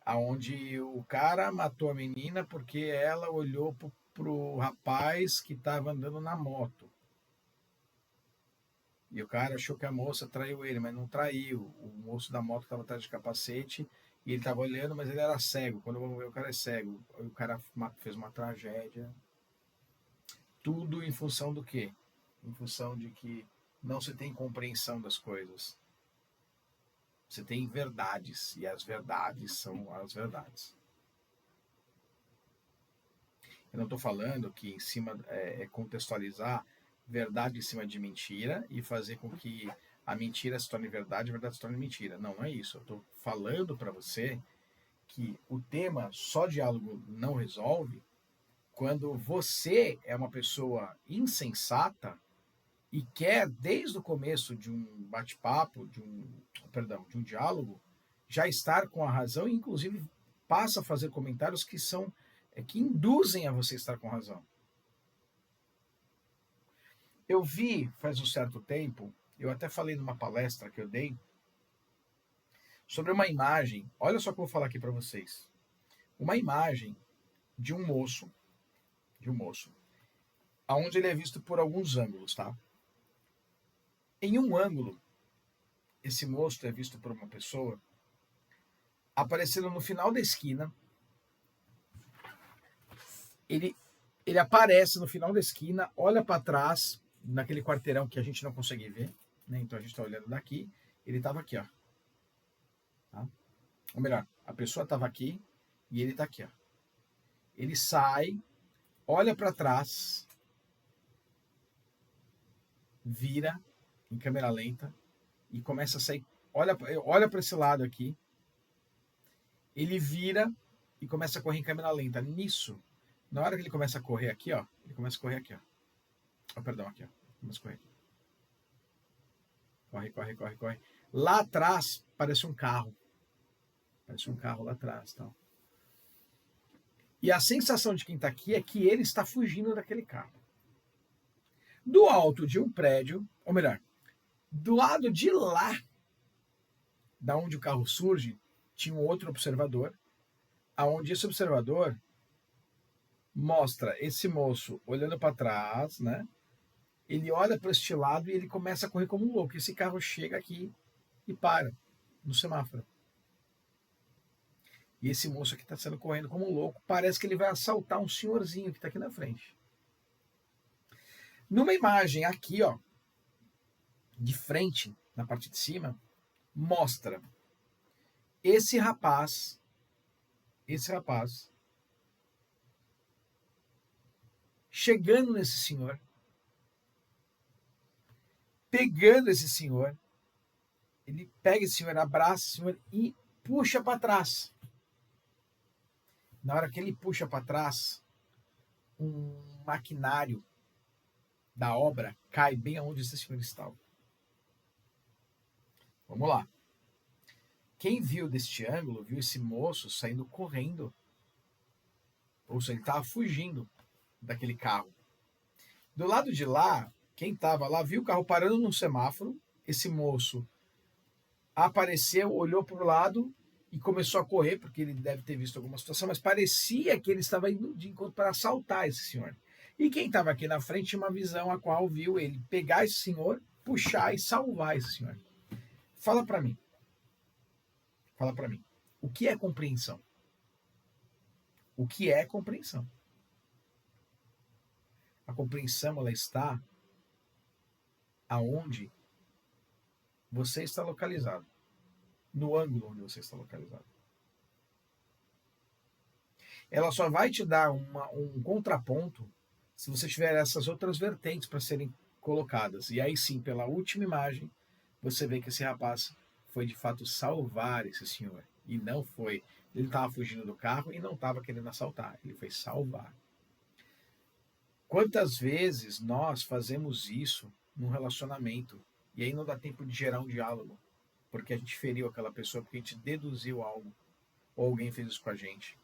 Aonde o cara matou a menina porque ela olhou pro rapaz que estava andando na moto. E o cara achou que a moça traiu ele, mas não traiu. O moço da moto estava atrás de capacete e ele estava olhando, mas ele era cego. Quando eu vou ver, o cara é cego. O cara fez uma tragédia. Tudo em função do quê? Em função de que não se tem compreensão das coisas. Você tem verdades, e as verdades são as verdades. Eu não estou falando que em cima contextualizar verdade em cima de mentira e fazer com que a mentira se torne verdade e a verdade se torne mentira. Não, não é isso. Eu estou falando para você que o tema só diálogo não resolve quando você é uma pessoa insensata e quer, desde o começo de um bate-papo, de um diálogo, já estar com a razão e, inclusive, passa a fazer comentários que induzem a você estar com razão. Eu vi, faz um certo tempo, eu até falei numa palestra que eu dei, sobre uma imagem, olha só o que eu vou falar aqui para vocês. Uma imagem de um moço, onde ele é visto por alguns ângulos, tá? Em um ângulo, esse moço é visto por uma pessoa aparecendo no final da esquina. Ele aparece no final da esquina, olha para trás, naquele quarteirão que a gente não consegue ver, né? Então a gente está olhando daqui. Ele estava aqui, ó. Tá? Ou melhor, a pessoa estava aqui e ele está aqui, ó. Ele sai, olha para trás, vira em câmera lenta e começa a sair. Olha para esse lado aqui. Ele vira e começa a correr em câmera lenta. Nisso, na hora que ele começa a correr aqui, ó, ele começa a correr aqui, ó. Oh, perdão, aqui, ó. Começa a correr aqui. Corre. Lá atrás parece um carro. Parece um carro lá atrás, tal. E a sensação de quem está aqui é que ele está fugindo daquele carro. Do alto de um prédio, ou melhor, do lado de lá, da onde o carro surge, tinha um outro observador, aonde esse observador mostra esse moço olhando para trás, né? Ele olha para este lado e ele começa a correr como um louco. Esse carro chega aqui e para no semáforo. E esse moço aqui está sendo correndo como um louco. Parece que ele vai assaltar um senhorzinho que está aqui na frente. Numa imagem aqui, ó, de frente, na parte de cima, mostra esse rapaz chegando nesse senhor, pegando esse senhor, ele pega esse senhor, abraça esse senhor e puxa para trás. Na hora que ele puxa para trás, um maquinário da obra cai bem aonde esse senhor estava. Vamos lá. Quem viu deste ângulo, viu esse moço saindo correndo. Ou seja, ele estava fugindo daquele carro. Do lado de lá, quem estava lá viu o carro parando num semáforo. Esse moço apareceu, olhou para o lado e começou a correr, porque ele deve ter visto alguma situação, mas parecia que ele estava indo de encontro para assaltar esse senhor. E quem estava aqui na frente tinha uma visão a qual viu ele pegar esse senhor, puxar e salvar esse senhor. Fala para mim. Fala para mim. O que é compreensão? O que é compreensão? A compreensão ela está aonde você está localizado, no ângulo onde você está localizado. Ela só vai te dar um contraponto se você tiver essas outras vertentes para serem colocadas. E aí sim, pela última imagem, você vê que esse rapaz foi de fato salvar esse senhor. E não foi. Ele estava fugindo do carro e não estava querendo assaltar. Ele foi salvar. Quantas vezes nós fazemos isso num relacionamento e aí não dá tempo de gerar um diálogo? Porque a gente feriu aquela pessoa, porque a gente deduziu algo. Ou alguém fez isso com a gente.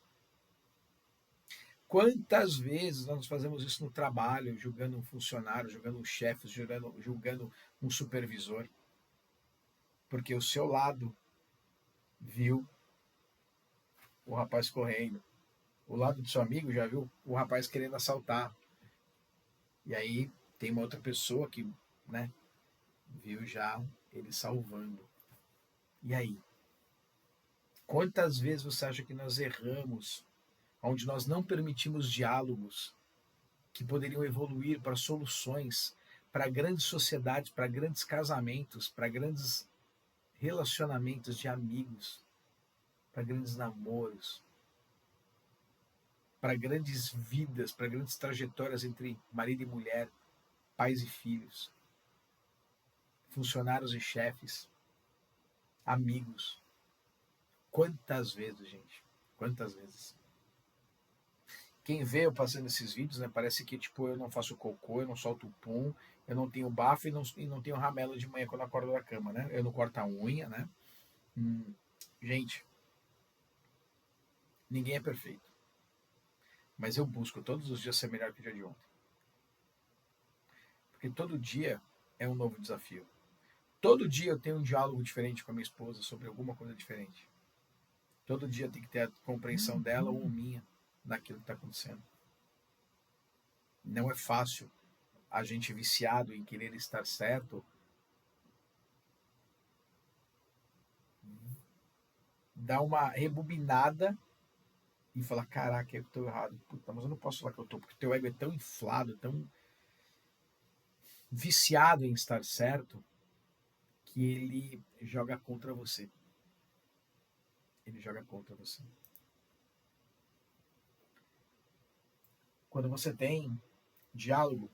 Quantas vezes nós fazemos isso no trabalho, julgando um funcionário, julgando um chefe, julgando um supervisor? Porque o seu lado viu o rapaz correndo. O lado do seu amigo já viu o rapaz querendo assaltar. E aí tem uma outra pessoa que, né, viu já ele salvando. E aí? Quantas vezes você acha que nós erramos, onde nós não permitimos diálogos que poderiam evoluir para soluções, para grandes sociedades, para grandes casamentos, para grandes relacionamentos de amigos, para grandes namoros, para grandes vidas, para grandes trajetórias entre marido e mulher, pais e filhos, funcionários e chefes, amigos. Quantas vezes, gente? Quantas vezes? Quem vê eu passando esses vídeos, né, parece que tipo eu não faço cocô, eu não solto pum, eu não tenho bafo e não tenho ramela de manhã quando eu acordo da cama, né? Eu não corto a unha, né? Gente, ninguém é perfeito. Mas eu busco todos os dias ser melhor que o dia de ontem. Porque todo dia é um novo desafio. Todo dia eu tenho um diálogo diferente com a minha esposa sobre alguma coisa diferente. Todo dia tem que ter a compreensão dela ou minha daquilo que está acontecendo. Não é fácil a gente viciado em querer estar certo dar uma rebobinada e falar, caraca, eu estou errado. Puta, mas eu não posso falar que eu estou, porque teu ego é tão inflado, tão viciado em estar certo, que ele joga contra você. Ele joga contra você. Quando você tem diálogo,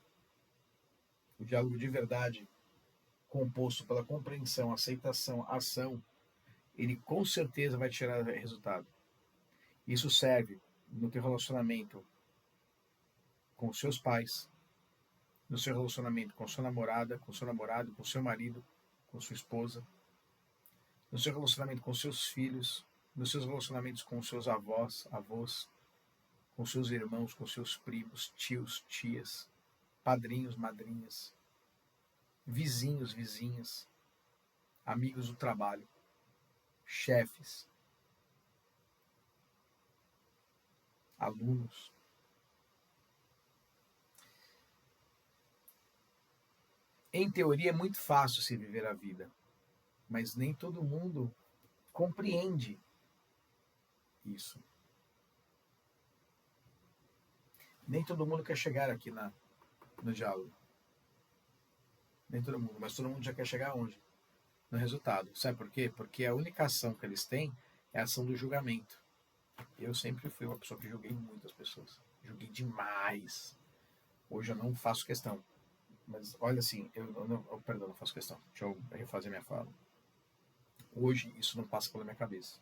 o diálogo de verdade, composto pela compreensão, aceitação, ação, ele com certeza vai tirar resultado. Isso serve no teu relacionamento com os seus pais, no seu relacionamento com sua namorada, com seu namorado, com seu marido, com sua esposa, no seu relacionamento com seus filhos, nos seus relacionamentos com seus avós, com seus irmãos, com seus primos, tios, tias, padrinhos, madrinhas, vizinhos, vizinhas, amigos do trabalho, chefes, alunos. Em teoria é muito fácil se viver a vida, mas nem todo mundo compreende isso. Nem todo mundo quer chegar aqui no diálogo. Nem todo mundo, mas todo mundo já quer chegar onde? No resultado. Sabe por quê? Porque a única ação que eles têm é a ação do julgamento. Eu sempre fui uma pessoa que julguei muitas pessoas. Julguei demais. Hoje eu não faço questão. Mas olha assim, perdão, não faço questão. Deixa eu refazer minha fala. Hoje isso não passa pela minha cabeça.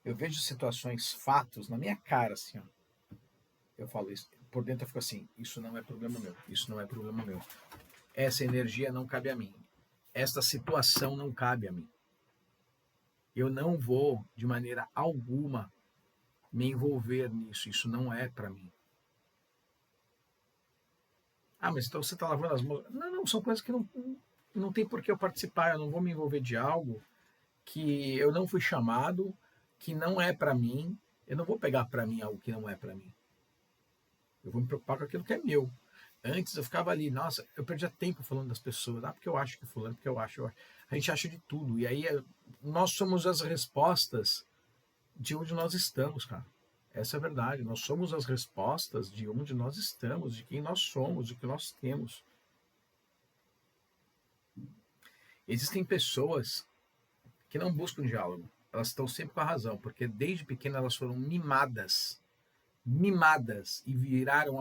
Eu vejo situações, fatos na minha cara, assim, ó. Eu falo isso, por dentro eu fico assim, isso não é problema meu, isso não é problema meu. Essa energia não cabe a mim. Esta situação não cabe a mim. Eu não vou, de maneira alguma, me envolver nisso. Isso não é para mim. Ah, mas então você está lavando as mãos. Não, não, são coisas que não tem por que eu participar. Eu não vou me envolver de algo que eu não fui chamado, que não é para mim. Eu não vou pegar para mim algo que não é para mim. Eu vou me preocupar com aquilo que é meu. Antes eu ficava ali, nossa, eu perdia tempo falando das pessoas. Ah, porque eu acho que fulano, porque eu acho. A gente acha de tudo. E aí nós somos as respostas de onde nós estamos, cara. Essa é a verdade. Nós somos as respostas de onde nós estamos, de quem nós somos, do que nós temos. Existem pessoas que não buscam diálogo. Elas estão sempre com a razão, porque desde pequenas elas foram mimadas e viraram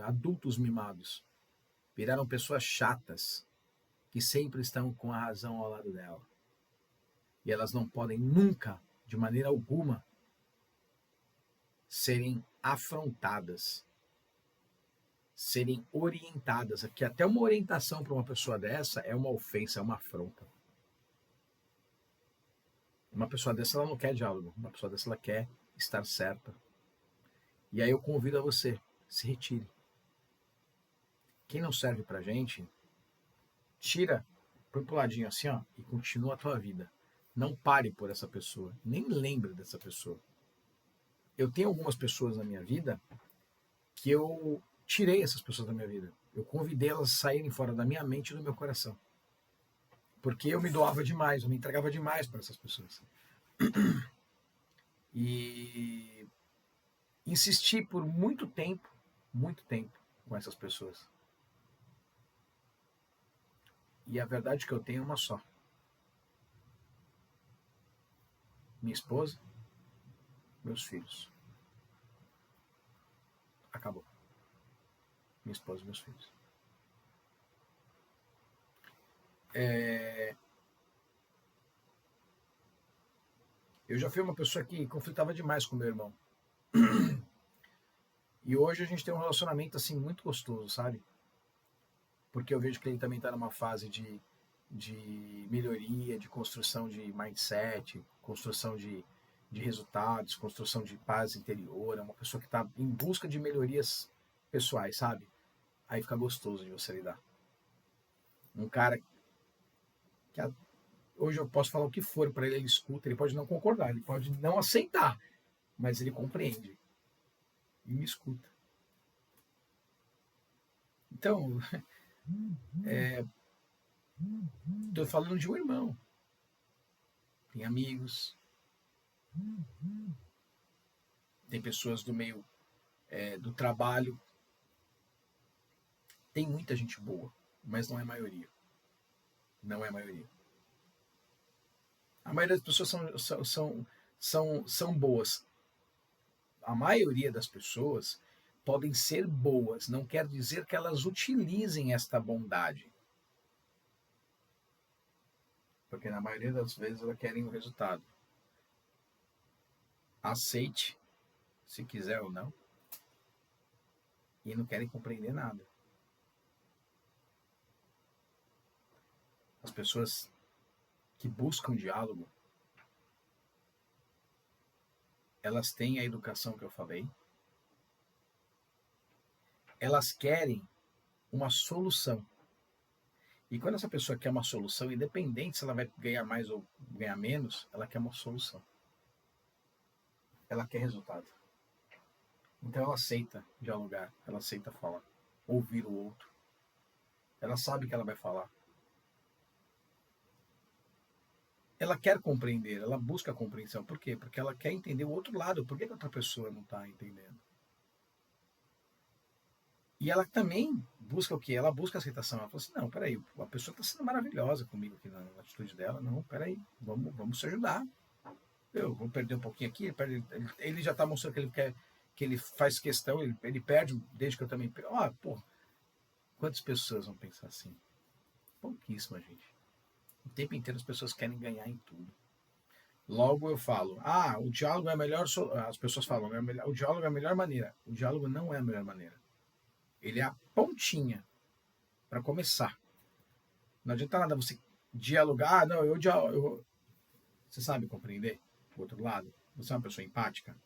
adultos mimados. Viraram pessoas chatas que sempre estão com a razão ao lado dela. E elas não podem nunca, de maneira alguma, serem afrontadas, serem orientadas. Aqui até uma orientação para uma pessoa dessa é uma ofensa, é uma afronta. Uma pessoa dessa ela não quer diálogo, uma pessoa dessa ela quer estar certa. E aí eu convido a você, se retire. Quem não serve pra gente, tira, põe pro ladinho assim, ó, e continua a tua vida. Não pare por essa pessoa, nem lembre dessa pessoa. Eu tenho algumas pessoas na minha vida que eu tirei essas pessoas da minha vida. Eu convidei elas a saírem fora da minha mente e do meu coração. Porque eu me doava demais, eu me entregava demais para essas pessoas. E insisti por muito tempo com essas pessoas. E a verdade é que eu tenho uma só. Minha esposa, meus filhos. Acabou. Minha esposa e meus filhos. Eu já fui uma pessoa que conflitava demais com meu irmão. E hoje a gente tem um relacionamento assim muito gostoso, sabe? Porque eu vejo que ele também está numa fase de melhoria, de construção de mindset, construção de resultados, construção de paz interior. É uma pessoa que está em busca de melhorias pessoais, sabe? Aí fica gostoso de você lidar. Um cara que hoje eu posso falar o que for para ele, ele escuta, ele pode não concordar, ele pode não aceitar, mas ele compreende e me escuta. Então, estou falando de um irmão. Tem amigos, tem pessoas do meio do trabalho. Tem muita gente boa, mas não é a maioria. Não é a maioria. A maioria das pessoas são boas. A maioria das pessoas podem ser boas, não quer dizer que elas utilizem esta bondade. Porque na maioria das vezes elas querem o resultado. Aceite, se quiser ou não, e não querem compreender nada. As pessoas que buscam diálogo, elas têm a educação que eu falei, elas querem uma solução. E quando essa pessoa quer uma solução, independente se ela vai ganhar mais ou ganhar menos, ela quer uma solução. Ela quer resultado. Então ela aceita dialogar, ela aceita falar, ouvir o outro. Ela sabe que ela vai falar. Ela quer compreender, ela busca a compreensão. Por quê? Porque ela quer entender o outro lado. Por que a outra pessoa não está entendendo? E ela também busca o quê? Ela busca a aceitação. Ela fala assim, não, peraí, a pessoa está sendo maravilhosa comigo aqui na atitude dela. Não, peraí, vamos se ajudar. Eu vou perder um pouquinho aqui. Ele já está mostrando que ele quer, que ele faz questão, ele perde desde que eu também... pô, quantas pessoas vão pensar assim? Pouquíssima gente. O tempo inteiro as pessoas querem ganhar em tudo. Logo eu falo, o diálogo é a melhor, as pessoas falam, o diálogo é a melhor maneira. O diálogo não é a melhor maneira. Ele é a pontinha para começar. Não adianta nada você dialogar, não, você sabe compreender o outro lado? Você é uma pessoa empática?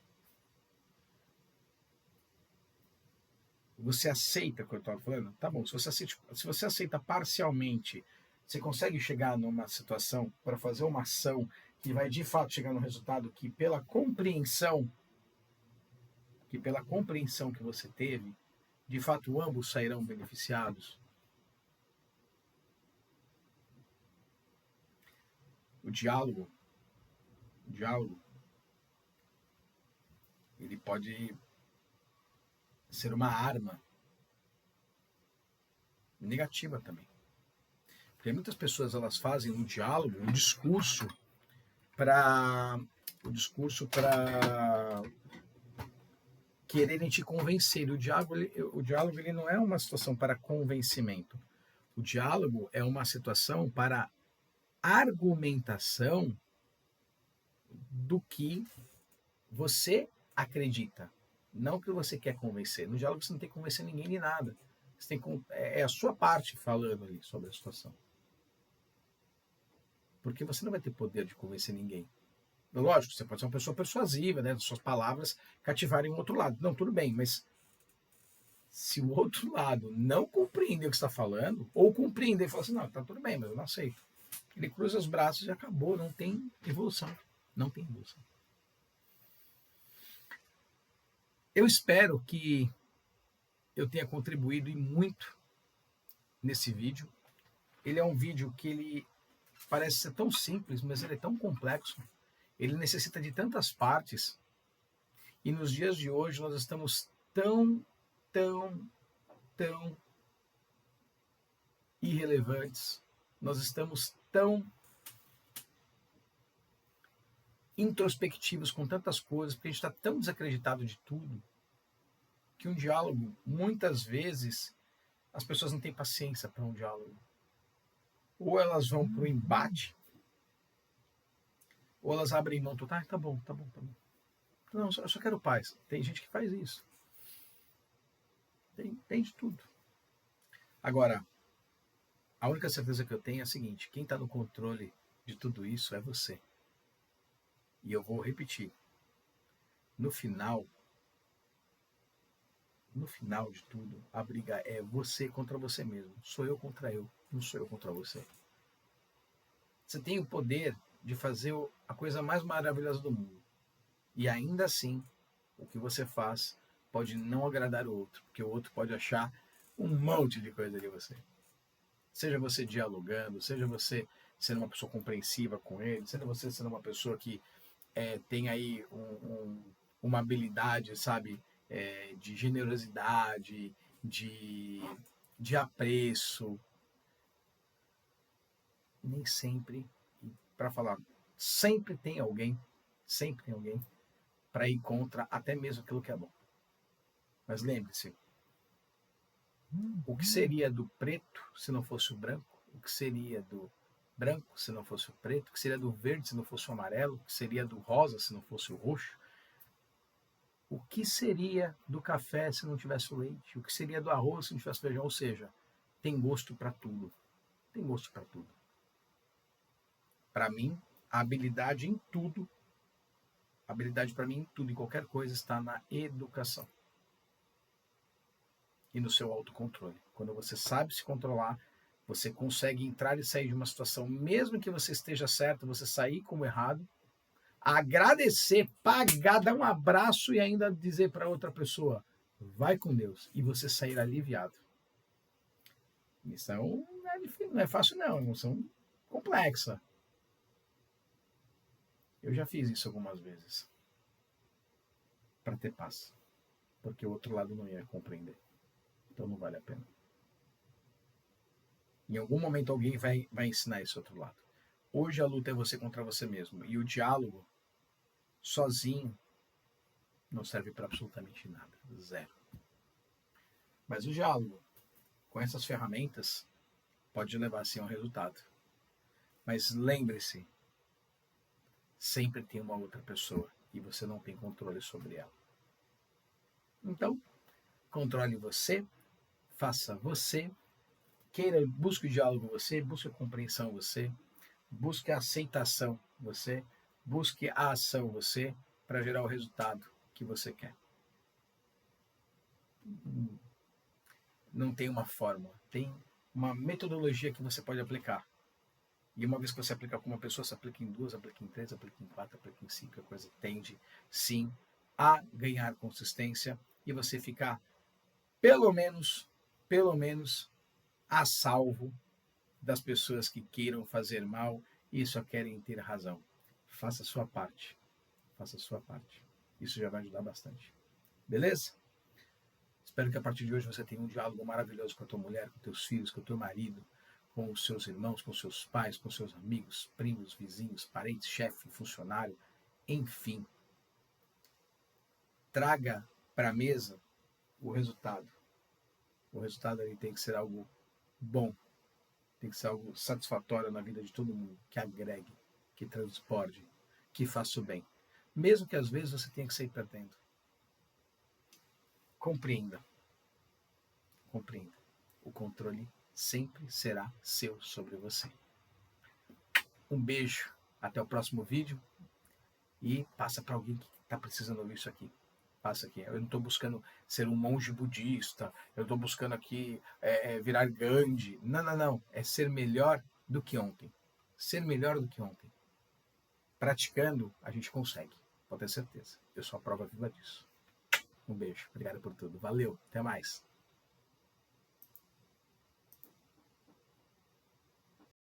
Você aceita o que eu estou falando? Tá bom, se você aceita parcialmente, você consegue chegar numa situação para fazer uma ação que vai de fato chegar no resultado que pela compreensão que você teve, de fato ambos sairão beneficiados. O diálogo, ele pode ser uma arma negativa também. Porque muitas pessoas elas fazem um diálogo, um discurso para quererem te convencer. O diálogo ele não é uma situação para convencimento. O diálogo é uma situação para argumentação do que você acredita, não que você quer convencer. No diálogo você não tem que convencer ninguém de nada. Você tem é a sua parte falando ali sobre a situação. Porque você não vai ter poder de convencer ninguém. Lógico, você pode ser uma pessoa persuasiva, né? Suas palavras cativarem o outro lado. Não, tudo bem, mas se o outro lado não compreender o que você está falando, ou compreender e falar assim, não, tá tudo bem, mas eu não aceito. Ele cruza os braços e acabou, não tem evolução. Não tem evolução. Eu espero que eu tenha contribuído e muito nesse vídeo. Ele é um vídeo que ele parece ser tão simples, mas ele é tão complexo. Ele necessita de tantas partes. E nos dias de hoje nós estamos tão irrelevantes. Nós estamos tão introspectivos com tantas coisas, porque a gente está tão desacreditado de tudo, que um diálogo, muitas vezes, as pessoas não têm paciência para um diálogo. Ou elas vão para o embate, ou elas abrem mão total. Tá bom. Não, eu só quero paz. Tem gente que faz isso. Tem de tudo. Agora, a única certeza que eu tenho é a seguinte: quem está no controle de tudo isso é você. E eu vou repetir. No final de tudo, a briga é você contra você mesmo. Sou eu contra eu, não sou eu contra você. Você tem o poder de fazer a coisa mais maravilhosa do mundo. E ainda assim, o que você faz pode não agradar o outro, porque o outro pode achar um monte de coisa de você. Seja você dialogando, seja você sendo uma pessoa compreensiva com ele, seja você sendo uma pessoa que tem aí uma habilidade, sabe, de generosidade, de apreço. Nem sempre, para falar, sempre tem alguém para ir contra até mesmo aquilo que é bom. Mas lembre-se, o que seria do preto se não fosse o branco? O que seria do branco se não fosse o preto? O que seria do verde se não fosse o amarelo? O que seria do rosa se não fosse o roxo? O que seria do café se não tivesse o leite? O que seria do arroz se não tivesse feijão? Ou seja, tem gosto para tudo. Tem gosto para tudo. Para mim, a habilidade em tudo, em qualquer coisa, está na educação. E no seu autocontrole. Quando você sabe se controlar, você consegue entrar e sair de uma situação, mesmo que você esteja certo, você sair como errado, agradecer, pagar, dar um abraço e ainda dizer para outra pessoa, vai com Deus, e você sair aliviado. Missão não é fácil não, é uma missão complexa. Eu já fiz isso algumas vezes. Para ter paz. Porque o outro lado não ia compreender. Então não vale a pena. Em algum momento alguém vai ensinar esse outro lado. Hoje a luta é você contra você mesmo. E o diálogo, sozinho, não serve para absolutamente nada. Zero. Mas o diálogo, com essas ferramentas, pode levar sim a um resultado. Mas lembre-se, sempre tem uma outra pessoa e você não tem controle sobre ela. Então, controle você, faça você, busque o diálogo você, busque a compreensão você, busque a aceitação você, busque a ação você para gerar o resultado que você quer. Não tem uma fórmula, tem uma metodologia que você pode aplicar. E uma vez que você aplicar com uma pessoa, você aplica em 2, aplica em 3, aplica em 4, aplica em 5, a coisa tende, sim, a ganhar consistência e você ficar, pelo menos, a salvo das pessoas que queiram fazer mal e só querem ter razão. Faça a sua parte. Faça a sua parte. Isso já vai ajudar bastante. Beleza? Espero que a partir de hoje você tenha um diálogo maravilhoso com a tua mulher, com teus filhos, com o teu marido, com os seus irmãos, com seus pais, com seus amigos, primos, vizinhos, parentes, chefe, funcionário, enfim. Traga para a mesa o resultado. O resultado ele tem que ser algo bom, tem que ser algo satisfatório na vida de todo mundo, que agregue, que transporte, que faça o bem. Mesmo que às vezes você tenha que sair perdendo. Compreenda. Compreenda. O controle sempre será seu sobre você. Um beijo, até o próximo vídeo e passa para alguém que está precisando ouvir isso aqui. Passa aqui. Eu não estou buscando ser um monge budista, eu estou buscando aqui virar Gandhi. Não. É ser melhor do que ontem. Ser melhor do que ontem. Praticando, a gente consegue. Pode ter certeza. Eu sou a prova viva disso. Um beijo. Obrigado por tudo. Valeu. Até mais.